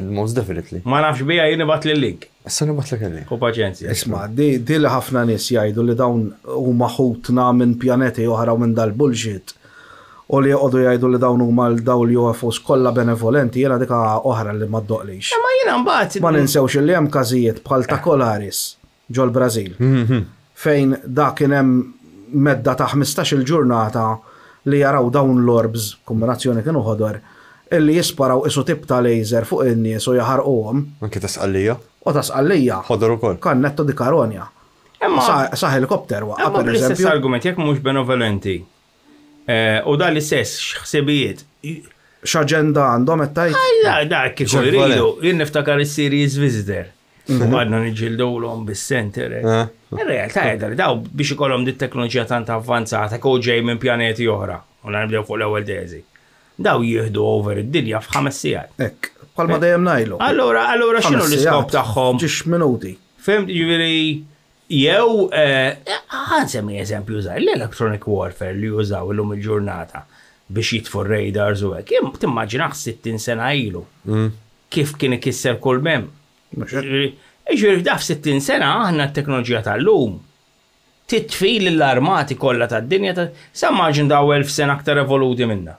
Most definitely. Ma nafx bija jien nibat l-link. Issa nibat l-link. U paċenzja. Isma, di li ħafna nies jgħidu li dawn huma ħutna minn pjaneti oħra minn dal-bullshit. U li jgħodu jgħidu li dawn huma dawn l-UFOs kollha benevolenti, jiena dika oħra li ma ddoqlix. Ma jiena mbagħad. Ma ninsewx li hemm każijiet bħal ta' Colaris ġol Brażil. Fejn dak kien hemm medda ta' 15-il ġurnata li jaraw dawn l-orbs, kombinazzjoni kienu ħodor, illi jisparaw isu tip ta' laser fuq in-nies u jaħarquhom. Anke ta' sqallija? U ta' sqallija. Ħodor ukoll. Kannetto di karonja. Sa' helikopter waqqa per eżempju. L-istess argument jekk mhux benevolenti. U dan l-istess x'ħsibijiet. X'aġenda għandhom qed tgħid? Da kif iridu, jien niftakar is-series Visitor. Għadna niġildulhom bis-center. In-realtà daw biex ikollhom dit teknoloġija tant avvanzata kol ġej minn pjaneti oħra. u nibdew fuq l-ewwel teżi. Daw jieħdu over id-dinja f'5 sigħat. Ek, palma dejjem najlu. Allora x'inhu l-iskop tagħhom? 10 minuti. Fimt, ġifieri jew ħansemmi eżempju żgħar l-electronic warfare li jużaw illum il-ġurnata biex jitfu radars u hekk. Jien timmaġinaħ 60 sena ilu. Kif kien ikisser kull mem. Ġifieri daf 60 sena aħna t-teknoloġija tal-lum titfil l-armati kollha tad-dinja sa maġin daw 1000 sena aktar evoluti minna.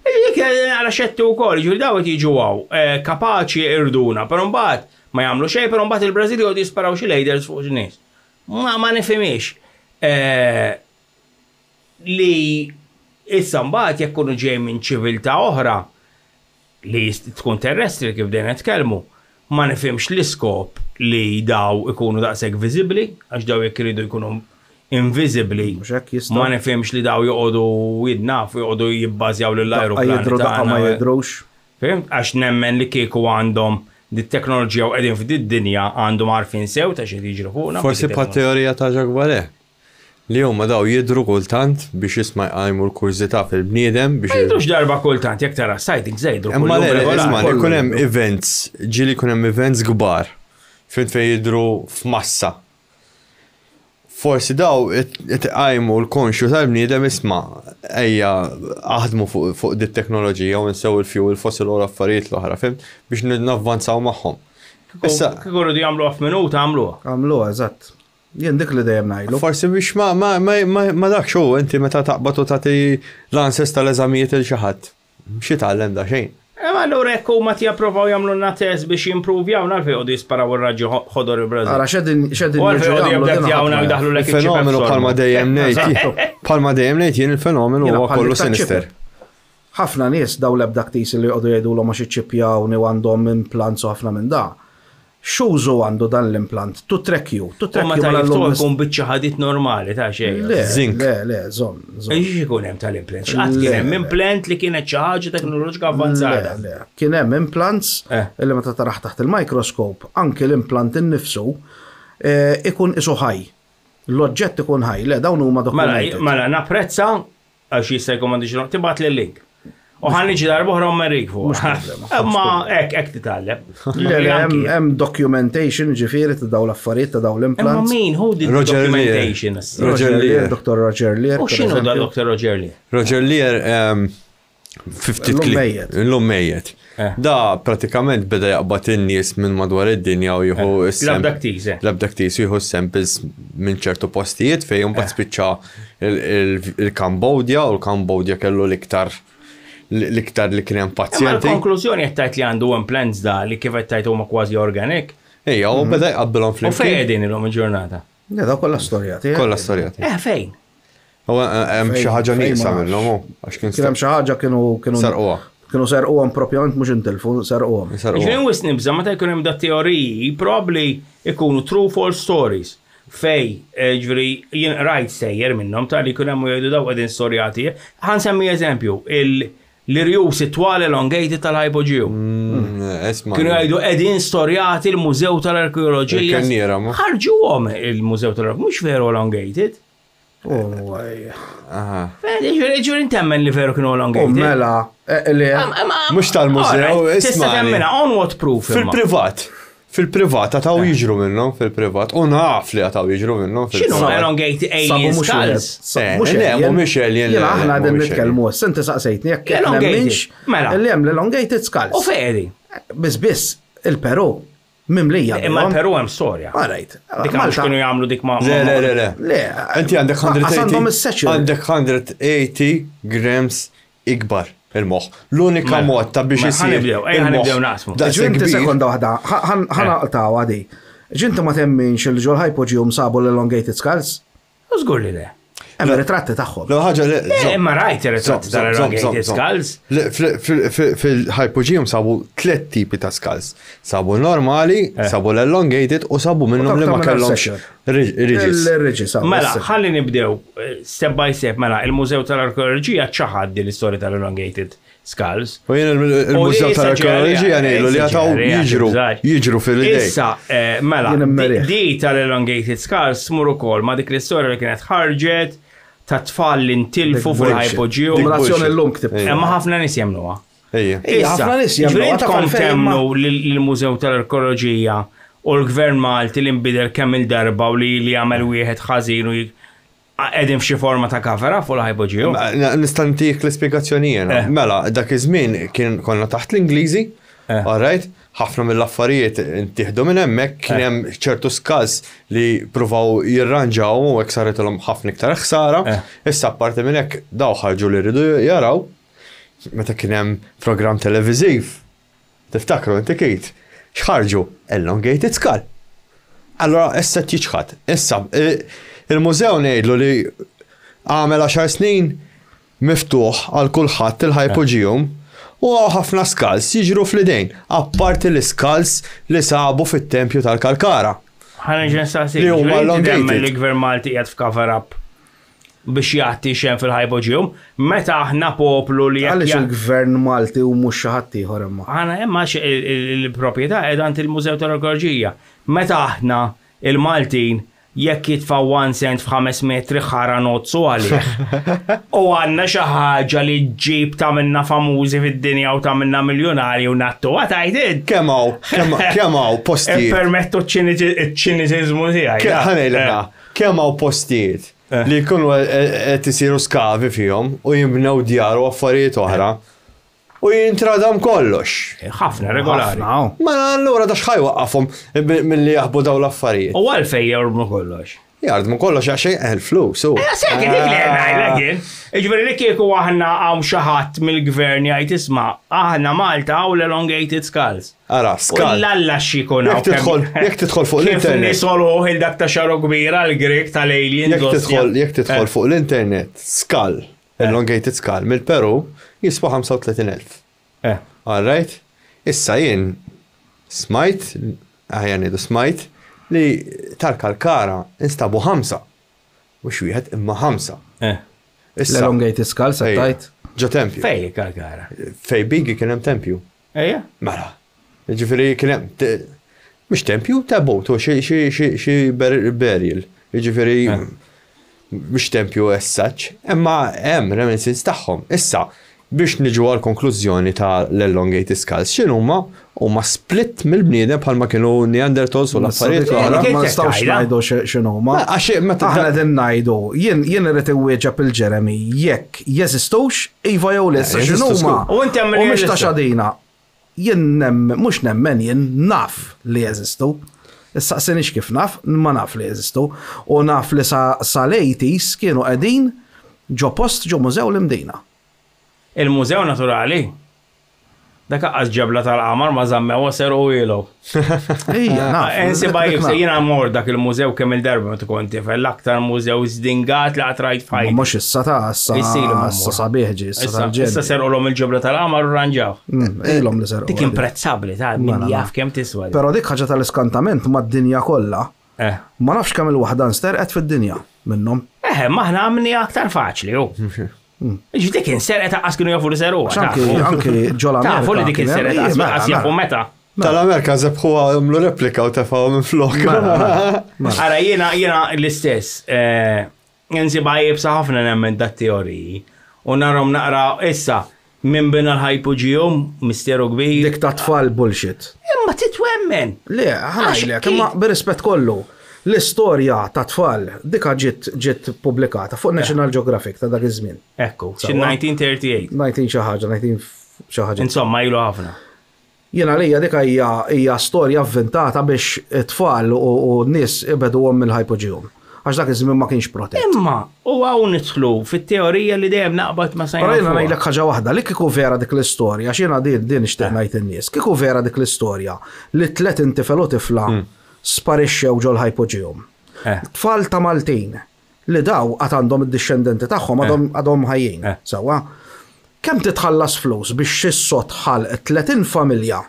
Għala xettu wkoll, ġifieri daw qed jiġu kapaċi irduna, però mbagħad ma jagħmlu xejn, però mbagħad il-Brażil jgħodu jisparaw xi radars fuq nies. Ma nifhimix li issa mbagħad jekk ikunu ġej minn ċiviltà oħra li tkun terrestri kif dejn nitkellmu, ma nifhimx l-iskop li daw ikunu daqshekk viżibbli għax daw jekk iridu jkunu invisibbli. Ma nifhimx li daw joqogħdu jidnaf, joqogħdu jibbażjaw lill-ajruplani. Jidru daqqa ma jidrux. Fim? Għax nemmen li kieku għandhom dit-teknoloġija u qegħdin fid-dinja għandhom għarfien sew ta' xi jiġri fuqna. Forsi pat-teorija ta' ġagbale. Li huma daw jidru kultant biex jisma' jqajmu l-kurżità fil-bniedem biex. Ma jidrux darba kultant jekk tara sighting żejdru. Imma isma' ikun hemm events, ġieli jkun hemm events kbar fejn jidru f'massa. Forsi daw itqajmu l-konxju tal-bniedem isma' ejja aħdmu fuq dit-teknoloġija u nsew il-fuel fossil u l-affarijiet l-oħra fim biex navvanzaw magħhom. Issa kieku jagħmlu f'minuta għamluha. Għamluha eżatt. Jien dik li dejjem ngħidlu. Forsi biex ma dak xu inti meta taqbad u tagħti l-ansers tal-eżamijiet il xi ħadd. Xi tgħallem da xejn. Ma allura hekk huma tippruvaw jagħmlu test biex jimprovjaw nalfej qogħdu jisparaw ir-raġġi ħodor il-Brażil. Ara x'edin il-fenomenu bħalma dejjem ngħid. Bħalma dejjem ngħid jien il-fenomenu huwa kollu sinister. Ħafna nies daw l-ebda ktis li jqogħdu jgħidulhom għax iċċippjaw u għandhom implants u ħafna minn da. Xużu għandu dan l-implant? To track you. Ma tal-implant jkun biċċa ħadit normali ta' xejn. Zink. Le, zon. Ejġi ikun hemm tal-implant. X'qatt kien hemm implant li kienet xi ħaġa teknoloġika avvanzata. Le, kien hemm implants li meta taraħ taħt il-mikroskop, anke l-implant innifsu ikun isu ħaj. L-oġġett ikun ħaj. Le, dawn huma dokumenti. Mela napprezza għax jista' jkun m'għandix tibgħat lil-link. U ħanniġi darba oħra Amerik fuq. Ma hekk titgħallem. Hemm documentation ġifieri ta' dawn l-affarijiet ta' dawn l-implants. Imma min hu di documentation? Roger Lear, Dr. Roger Lear. U x'inhu da Dr. Roger Lear? Roger Lear 50 l-ummejjed. Da pratikament beda jaqbad in-nies minn madwar id-dinja u jieħu l-abdaktis jieħu samples minn ċertu postijiet fejn mbagħad spiċċa il-Kambodja u l-Kambodja kellu l-iktar li kien hemm pazjenti. Ma l-konklużjoni qed tgħid li għandu implants da li kif qed tgħid huma kważi organic. Ejja, u beda jqabbilhom flimkien. U fejn qegħdin ilhom il-ġurnata? Da kollha storjati. Kollha storjati. Fejn? U hemm xi ħaġa nieqsa minnhom għax kien hemm xi ħaġa kienu sarquha. Kienu serquhom propjament mhux intilfu, serquhom. Ġifieri wis nibża meta jkun hemm da teoriji probabbli ikunu true false stories. Fej, ġifieri jien rajt sejjer minnhom tal li jkun hemm jgħidu daw qegħdin storjati. Ħansemmi eżempju, l-irjusi twal elongated tal-Hypogeo. Kienu jgħidu qegħdin storjati l-Mużew tal-Arkeoloġija. Ħarġuhom il-Mużew tal-Arkeoloġija, mhux veru elongated. Ġifieri intemmen li veru kienu elongated. Mela, mhux tal-mużew, tista' temmena on what proof. Fil-privat. Fil-privat għataw jiġru minnhom fil-privat. U naf li għataw jiġru minnhom fil-privat. X'inhu elongated alien skulls? Mhux alien. Jena aħna qegħdin nitkellmu, inti saqsejtni jekk nemminx li hemm l-elongated skulls. U fejn? Biss il-Peru mimlija. Imma l-Peru hemm storja. Alright. Dik mhux kienu jagħmlu dik ma. Le. Inti għandek 180 grams ikbar. Il-moħ. L-unika mod ta' biex jisir. Ħanibdew naqsmu. Ġinti sekonda waħda, ħanaqtaw għadi. Ġinti ma temminx il-ġol Hypogeo sabu l-elongated skulls? Użgur li le. Hemm ritratti tagħhom. Imma rajt ritratti tal-elongated skulls. Fil-Hypogeo sabu 3 tipi ta' skulls. Sabu normali, sabu l-elongated u sabu minnhom li ma kellhomx il-riġis. Mela, ħalli nibdew step by step, mela, il-Mużew tal-Arkeoloġija ċaħaddi l-istorja tal-elongated skulls. U jien il-Mużew tal-Arkeoloġija ngħidu li għataw jiġru fil-idej. Issa, mela, di tal-elongated skulls smur ukoll ma dik l-istorja li kienet ħarġet ta' tfal li ntilfu fil-hypogeum. Dimrazzjoni l-lum ktib. Imma ħafna nies jemnuha. ħafna nies jemnuha. Ġifieri temnu l-Mużew tal-Arkeoloġija u l-Gvern Malti li nbidel kemm il-darba u li jagħmel wieħed ħażin u qegħdin f'xi forma ta' cover-up fuq l-hypogeum. Nista' ntik l-ispjegazzjoni jiena. Mela, dak iż-żmien konna taħt l-Ingliżi, all right? Ħafna mill-affarijiet intieħdu minn hemmhekk kien hemm ċertu skalz li pruvaw jirranġaw u hekk saretilhom ħafna iktar ħsara. Issa apparti minn hekk daw ħarġu li rridu jaraw meta kien hemm programm televiżiv. Tiftakru inti Kate, x'ħarġu? Elongated skull. Allora issa tiġħad. Issa il-mużew ngħidlu li għamel 10 snin miftuħ għal kulħadd il-hypogeum u ħafna skals jiġru fl-idejn, apparti l-skals li sabu fit-tempju tal-Kalkara. Ħana ġenstaqsi, li Gvern Malti qiegħed f'cover-up biex jagħti xem fil-hypogeum, meta aħna poplu li għaliex il-Gvern Malti u mhux xi ħadd ieħor imma. Aħna hemm il-proprjetà qiegħda għand il-Mużew tal-Arkeoloġija. Meta aħna il-Maltin jekk jitfa' 1 cent f'5 metri ħara nozzu għalih. U għandna xi ħaġa li ġġib tagħmilna famużi fid-dinja u tagħmilna miljonarji u nattu għatajtid. Kemm hawn postijiet. Permettu ċ-ċiniżiżmu tiegħi. Ħanejlek kemm hawn postijiet li jkunu qed isiru skavi fihom u jinbnew djar u affarijiet oħra. U jintradam kollox. ħafna regolari. Ma allura da x'ħajwaqqafhom milli jaħbu daw l-affarijiet. U għalfejn jardmu kollox. Jardmu kollox għax il-flus. Sekk dik li ngħidlek. Jiġifieri li kieku aħna hawn xi ħadd mill-gvern jgħid isma' aħna Malta hawn l-elongated skulls. Ara, skull. Lalla x'ikun hawn. Jekk tidħol fuq l-internet. Kif nisoluh il-dak ta' xaru kbira l-Grek tal-alien. Jekk tidħol fuq l-internet, skull, elongated skull mill-Peru jiswa 35,000. All right? Issa jien smajt li tal-Kalkara instabu 5. Mhux wieħed imma 5. L-elongated skull sattajt. Ġo tempju. Fej Kalkara. Fej Bigi kien hemm tempju. Ejja. Mela. Jiġifieri kien hemm mhux tempju ta' botu xi burial. Jiġifieri mhux tempju as such, imma hemm reminiscence tagħhom. Issa biex niġu għal konklużjoni ta' l-elongated skulls, x'inhuma huma split mill-bniedem bħalma kienu Neanderthals u l-affarijiet oħra. Ma nistgħux ngħidu x'inhuma. Aħna qegħdin ngħidu, jien irid iwieġeb il-Jeremy jekk jeżistux iva jew lesa x'inhuma. U mhux ta' xadina. Jien mhux nemmen jien naf li jeżistu. Issaqsinix kif naf, ma naf li jeżistu. U naf li sal-80s kienu qegħdin ġo post ġo mużew l-Imdina. Il-Mużew Naturali. Dak aqqas ġebla tal-qamar ma żammew ser u ilu. Insibha jibsa jiena mmor dak il-mużew kemm il-darba meta kont tifel l-aktar mużew żdingat li qatt rajt fajt. Mhux issa ta' issa sabiħ ġie issa serqulhom il-ġebla tal-qamar u ranġaw. Ilhom li serqu. Dik imprezzabbli ta' min jaf kemm tiswa. Però dik ħaġa tal-iskantament mad-dinja kollha. Ma nafx kemm il-waħda nsterqet fid-dinja minnhom. Maħna għamni aktar faċli hu. Dik inserqet aqqas kienu jafu li seru. Anki ġol-Amerika. Tafu li dik inserqet aqqas jafu meta. Tal-Amerika zebħu għamlu replika u tefaw minn flok. Ara jiena l-istess. Insibha jibsa ħafna nemmen dat teoriji. U narhom naqra issa minn bina l-hypogeum misteru kbir. Dik ta' tfal bullshit. Imma titwemmen. Le, ħanajlek, imma b'rispett kollu. L-istorja ta' tfal dika ġiet pubblikata fuq National Geographic ta' dak iż-żmien. Ekku, xi-1938. 19 xi ħaġa. Insomma, ilu ħafna. Jiena lejja dika hija storja avventata biex it-tfal u n-nies ibedwhom mill-hypogeum. Għax dak iż-żmien ma kienx protett. Imma u hawn nidħlu fit-teorija li dejjem naqbad ma sajna. Jiena ngħidlek ħaġa waħda li kieku vera dik l-istorja, x'jiena din nixtieq ngħid in-nies. Kieku vera dik l-istorja li tlet intifel u tifla sparixxew ġol hypogeum. Tfal ta' Maltin li daw għad għandhom id-discendenti tagħhom għadhom ħajjin. Sewwa. Kemm titħallas flus biex xissot ħalqet 30 familja.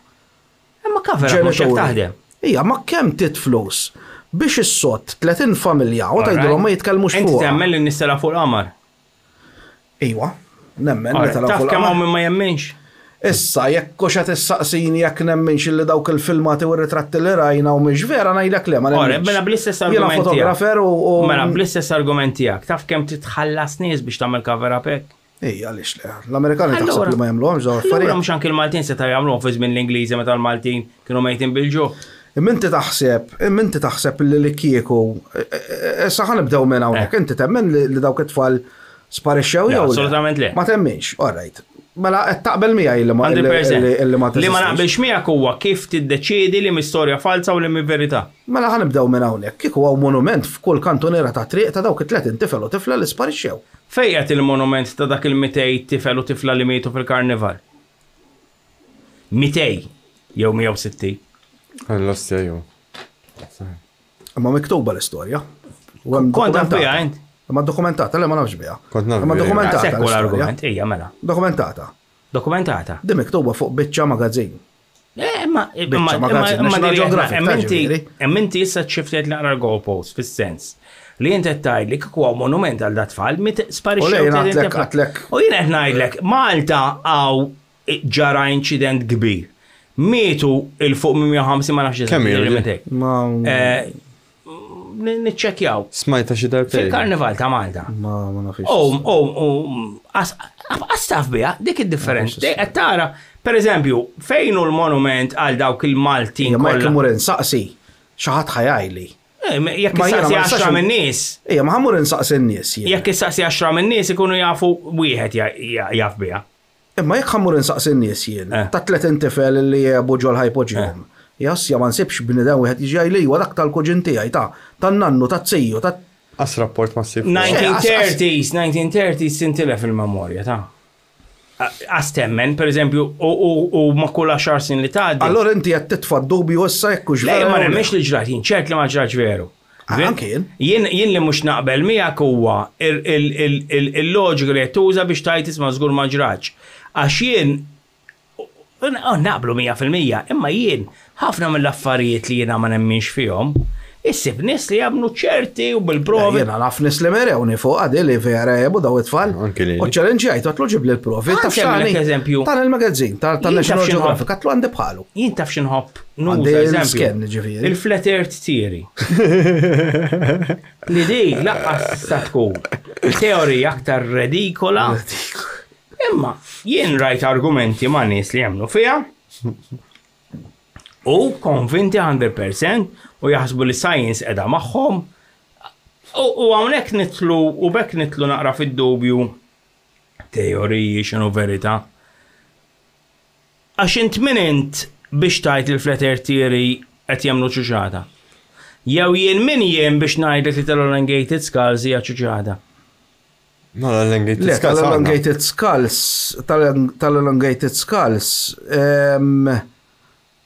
Imma kafera mhux hekk taħdem. Ija, ma kemm titflus biex issot 30 familja u tgħidulhom ma jitkellmux fuq. Inti temmen li nistela fuq l-qamar. Ejwa, nemmen li tela fuq l-qamar. Taf kemm hawn min ma jemminx. Issa, jekk koxa tissaqsini jekk nemminx li dawk il-filmati u r-ritratti li rajna u mhix vera ngħidlek le ma nemminx. Mela bl-istess Jiena argument fotografer u. Mela bl-istess argument tiegħek. Taf kemm titħallas nies biex tagħmel cover up hekk? Ejja, għaliex le. L-Amerikani taħseb li ma jagħmluhomx dawn Allura affarijiet. mhux anke l-Maltin setgħu jagħmluhom fi żmien l-Ingliżi meta l-Maltin kienu mejtin bil-ġu. Imminti taħseb li kieku. Issa ħanibdew minn hawnhekk. Inti temmen li dawk it-tfal sparixxew jew? Assolutament le. Ma temminx, all right. Mela qed taqbel miegħi li ma 100%. li ma Li ma naqbilx miegħek huwa kif tiddeċiedi li mistorja falsa u li mi verità. Mela ħanibdew minn hawnhekk. Kieku hawn monument f'kull kantoniera ta' triq ta' dawk it-tlet tifel u tifla li sparixxew. Fejjed il-monument ta' dak il-200 tifel u tifla li mietu fil-karnival? 200 jew 160. L-ostja jew. Imma miktuba l-istorja. Kont taf biha int? Ma dokumentata, le ma nafx biha. Kont naf Ma biha. dokumentata. Sekku l-istorja. l-argument, ija mela. Dokumentata. Dokumentata. Di miktuba fuq biċċa magazzin. National Geographic, ġifieri. Emminti issa ċiftet l-għara l-goalpost, fil-sens. Li jintet tajdli kikwa monument għal dat fall, mit U sparixxew. lejn għatlek. U jien qed ngħidlek, Malta għaw ġara incident kbir. Mietu il-fuq 150 ma nafx Kemm eżatt jgħidu? metek. Niċċekjaw. Smajta xi darbtejn. Fil-karnival ta' Malta. Ma nafx. Għastaf bija, dik id-differenza. Qed tara, per eżempju, fejn hu l-monument għal dawk il-Maltin Ma jekk kollha. imur insaqsi, xi ħadd ħajajli. Jekk Ma jiena issaqsi ma 10 nistax- minn nies, Ejja, ma ħammur insaqsi n-nies jien. jekk issaqsi 10 minn nies ikunu jafu wieħed jaf biha. Imma jekk ħammur insaqsi n-nies jien, Eh. ta' tlet intifel li jebuġu l-ħajpoġihom. Jassja ma nsibx b'nidew wieħed jiġi għajli wa dak tal-kuġin tiegħi ta' nannu ta' tsiju ta' As rapport ma ssib. 1930s sintilef il-memorja ta' Astemmen, per eżempju, u ma kull 10 sin li ta' Allora inti qed titfa' dubju issa jekk hux Lej, ma jew le. nemmix li ġratin, ċert li ma ġraġ veru. Anke jien. Jien li mux naqbel miegħek huwa il-loġika li qed tuża biex tajt isma' żgur ma ġraġ. Għax jien naqblu 100%, imma jien ħafna mill-affarijiet li jiena ma nemminx fihom, issib nies li jabnu ċerti u bil-provi. Jiena naf nis li merewni fuq għadi li vera jebu daw it-tfal. Anke li. U ċalenġi għajtu għatlu ġib li l-profi. Għan semmilek eżempju. Tal-il-magazzin, tal-National xi Geographic, għatlu għandi bħalu. Jien taf xinħobb Għandi nuża l-sken, eżempju. ġifieri. Il-flat earth theory. Li dik laqqas sa tkun teorija aktar redikola. Imma jien rajt argumenti ma' nies li jemnu fiha u konvinti 100% u jaħsbu li science edha magħhom u hawnhekk nitlu u bekk nitlu naqra fid-dubju teoriji x'inhu verità. Għax int min int biex tajt il-flat earth theory qed jemnu ċuċata. Jew jien min jien biex ngħidlek li tal-elongated skulls hija ċuċata. No, l-elongated Le, skulls. tal-elongated skulls,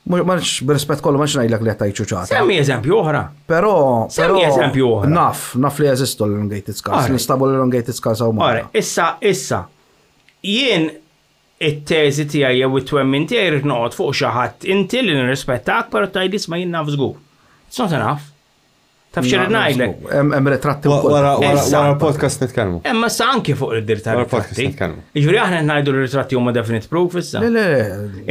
Marx, b'rispett kollu marx ngħidlek li għattaj ċuċata. Semmi eżempju oħra. Pero, Semmi eżempju oħra. naf li jeżistu l-elongated skulls, Ora. nistabu l-elongated skulls għaw Ora, issa, jien it-teżi tiegħi jew it-twemmin tiegħi rid noqgħod fuq xi ħadd inti li nirrispettak però tgħidli isma' jien naf żgur. It's not enough. Taf xi rid ngħidlek. Hemm ritratti Wara Issa. l-podcast nitkellmu. Imma sa anke fuq id-dir ta' Wara podcast ritratti. nitkellmu. Jiġri aħna ngħidu l-ritratti huma definite proof issa. Le,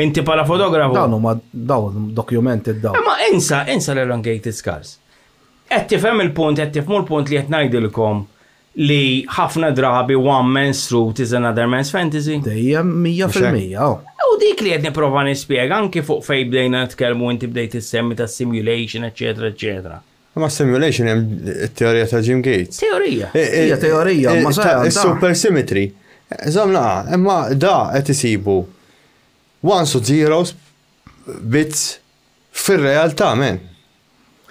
Inti bħala fotografu. dawn huma dawn documented dawn. Imma insa l-elongated scars. Qed tifhem il-punt, qed tifhmu l-punt li qed ngħidilkom li ħafna drabi one man's truth is another man's fantasy. Dejjem 100%. U dik li qed nipprova nispjega anke fuq fejn bdejna nitkellmu inti bdejt issemmi ta' simulation, eċetera, eċetera. Ma simulation hemm it-teorija ta' Jim Gates. Teorija. Hija teorija, ma sa Supersymmetry. Zamna, imma da qed isibu ones u zeros bits fir-realtà men.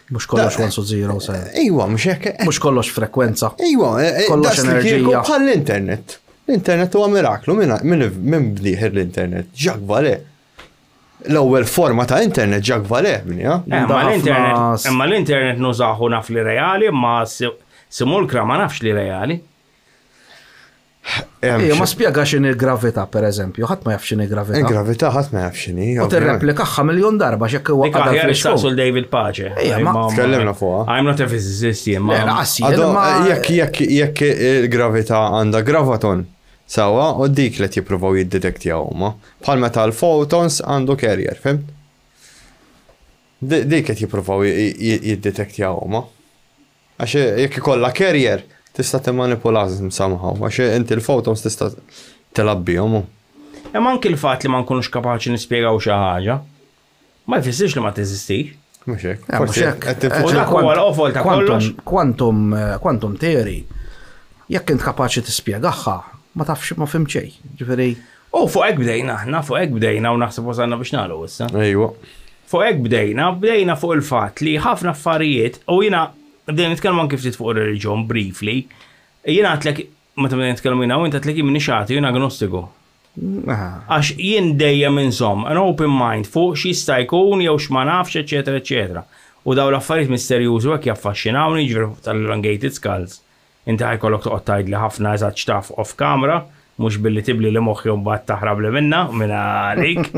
Mhux kollox 1 u 0 sa. Ejwa, mhux hekk. Mhux kollox frekwenza. Ejwa, Kollox das li kieku enerġija. bħal l-internet. L-internet huwa miraklu minn bdieħer l-internet. Ġak vale. L-ewwel forma ta' internet ġak vale minni, ha? Imma l-internet nużaħu naf li reali, imma simulkra ma nafx li reali. Ejja, ma spjegax x'inhi gravità pereżempju, ħadd ma jaf x'inhi gravità. Gravità ħadd ma jaf x'inhi. U tirreplikaħħa miljon darba x'jekk huwa Dik aħjar istaqsu David Pace. Ejja, ma tkellimna fuqha. I'm not a physicist, jien, ma. Jekk il-gravità għandha gravaton, Sawa, u dik li jippruvaw jiddetektjaw huma. Bħal meta l-photons għandu carrier, fimt? Dik qed jippruvaw jiddetektjaw huma. Għax jekk ikollha carrier, tista' timmanipulahom somehow, għax inti l-photons tista' tilabbihom. Hemm anke l-fatt li ma nkunux kapaċi nispjegaw xi ħaġa. Ma jfissirx li ma teżistix. Mhux hekk. Mhux hekk. U dak huwa l-qofol ta' kollox. Quantum theory, jekk int kapaċi tispjegahha, ma tafx ma fim xejn. Ġifieri. U fuq hekk bdejna aħna, fuq hekk bdejna u naħseb wasalna biex nagħlu issa. Ejwa. Fuq hekk bdejna fuq il-fatt li ħafna affarijiet u jiena bdejna nitkellmu anke ftit fuq ir-reliġjon briefly. Jiena għatlek meta bdejna nitkellmu jiena u inti għatlek min nixati jiena agnostiku. Għax jien dejjem inżomm an open mind fuq x'jista' jkun jew x'ma nafx, eċetera, eċetera. U daw l-affarijiet misterjużi hekk jaffaxxinawni ġifier tal-elongated skulls. Inti ħajkollok toqgħod tgħidli ħafna eżatt xtaf off camera, mhux billi tibli li moħħi mbagħad taħrab li minna minn għalik.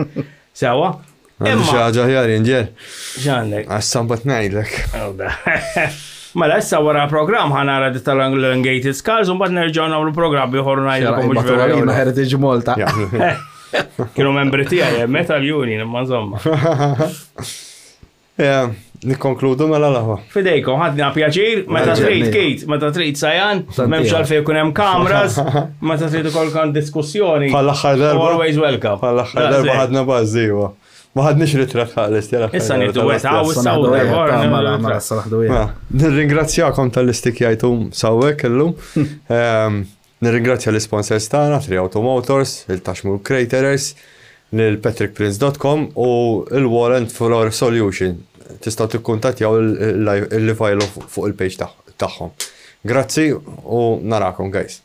Sewa. Imma ħaġa ħjar inġer. Ġanlek. Għassam bat ngħidlek. Mela issa wara programm ħanara tal-elongated skulls u mbagħad nerġgħu nagħmlu programm ieħor ngħidilkom mhux vera. Heritage Malta. Kienu membri tiegħi Metal Union imma żomma. Nikkonkludu mela laħwa. Fidejkom, ħadna pjaċir, meta trid Kate, meta trid Sajan, m'hemmx għalfejn ikun hemm kameras, meta trid ukoll kan diskussjoni. Bħal-aħħar darba. Always welcome. Bħal-aħħar darba ħadna bażiwa. Ma ħadniex ritrat ħalis, jara. Issa nieħdu wet għaw issa Nirringrazzjakom tal-istikjajtum sawwek illum. Nirringrazzja l-sponsors tagħna, 3 Automotors, il-Tashmur Craterers, lil-patrickprince.com u il-Warrant for Our Solution. Tistgħu tikkuntattjaw il-Livilo fuq il-page tagħhom. Grazzi u narakom, guys.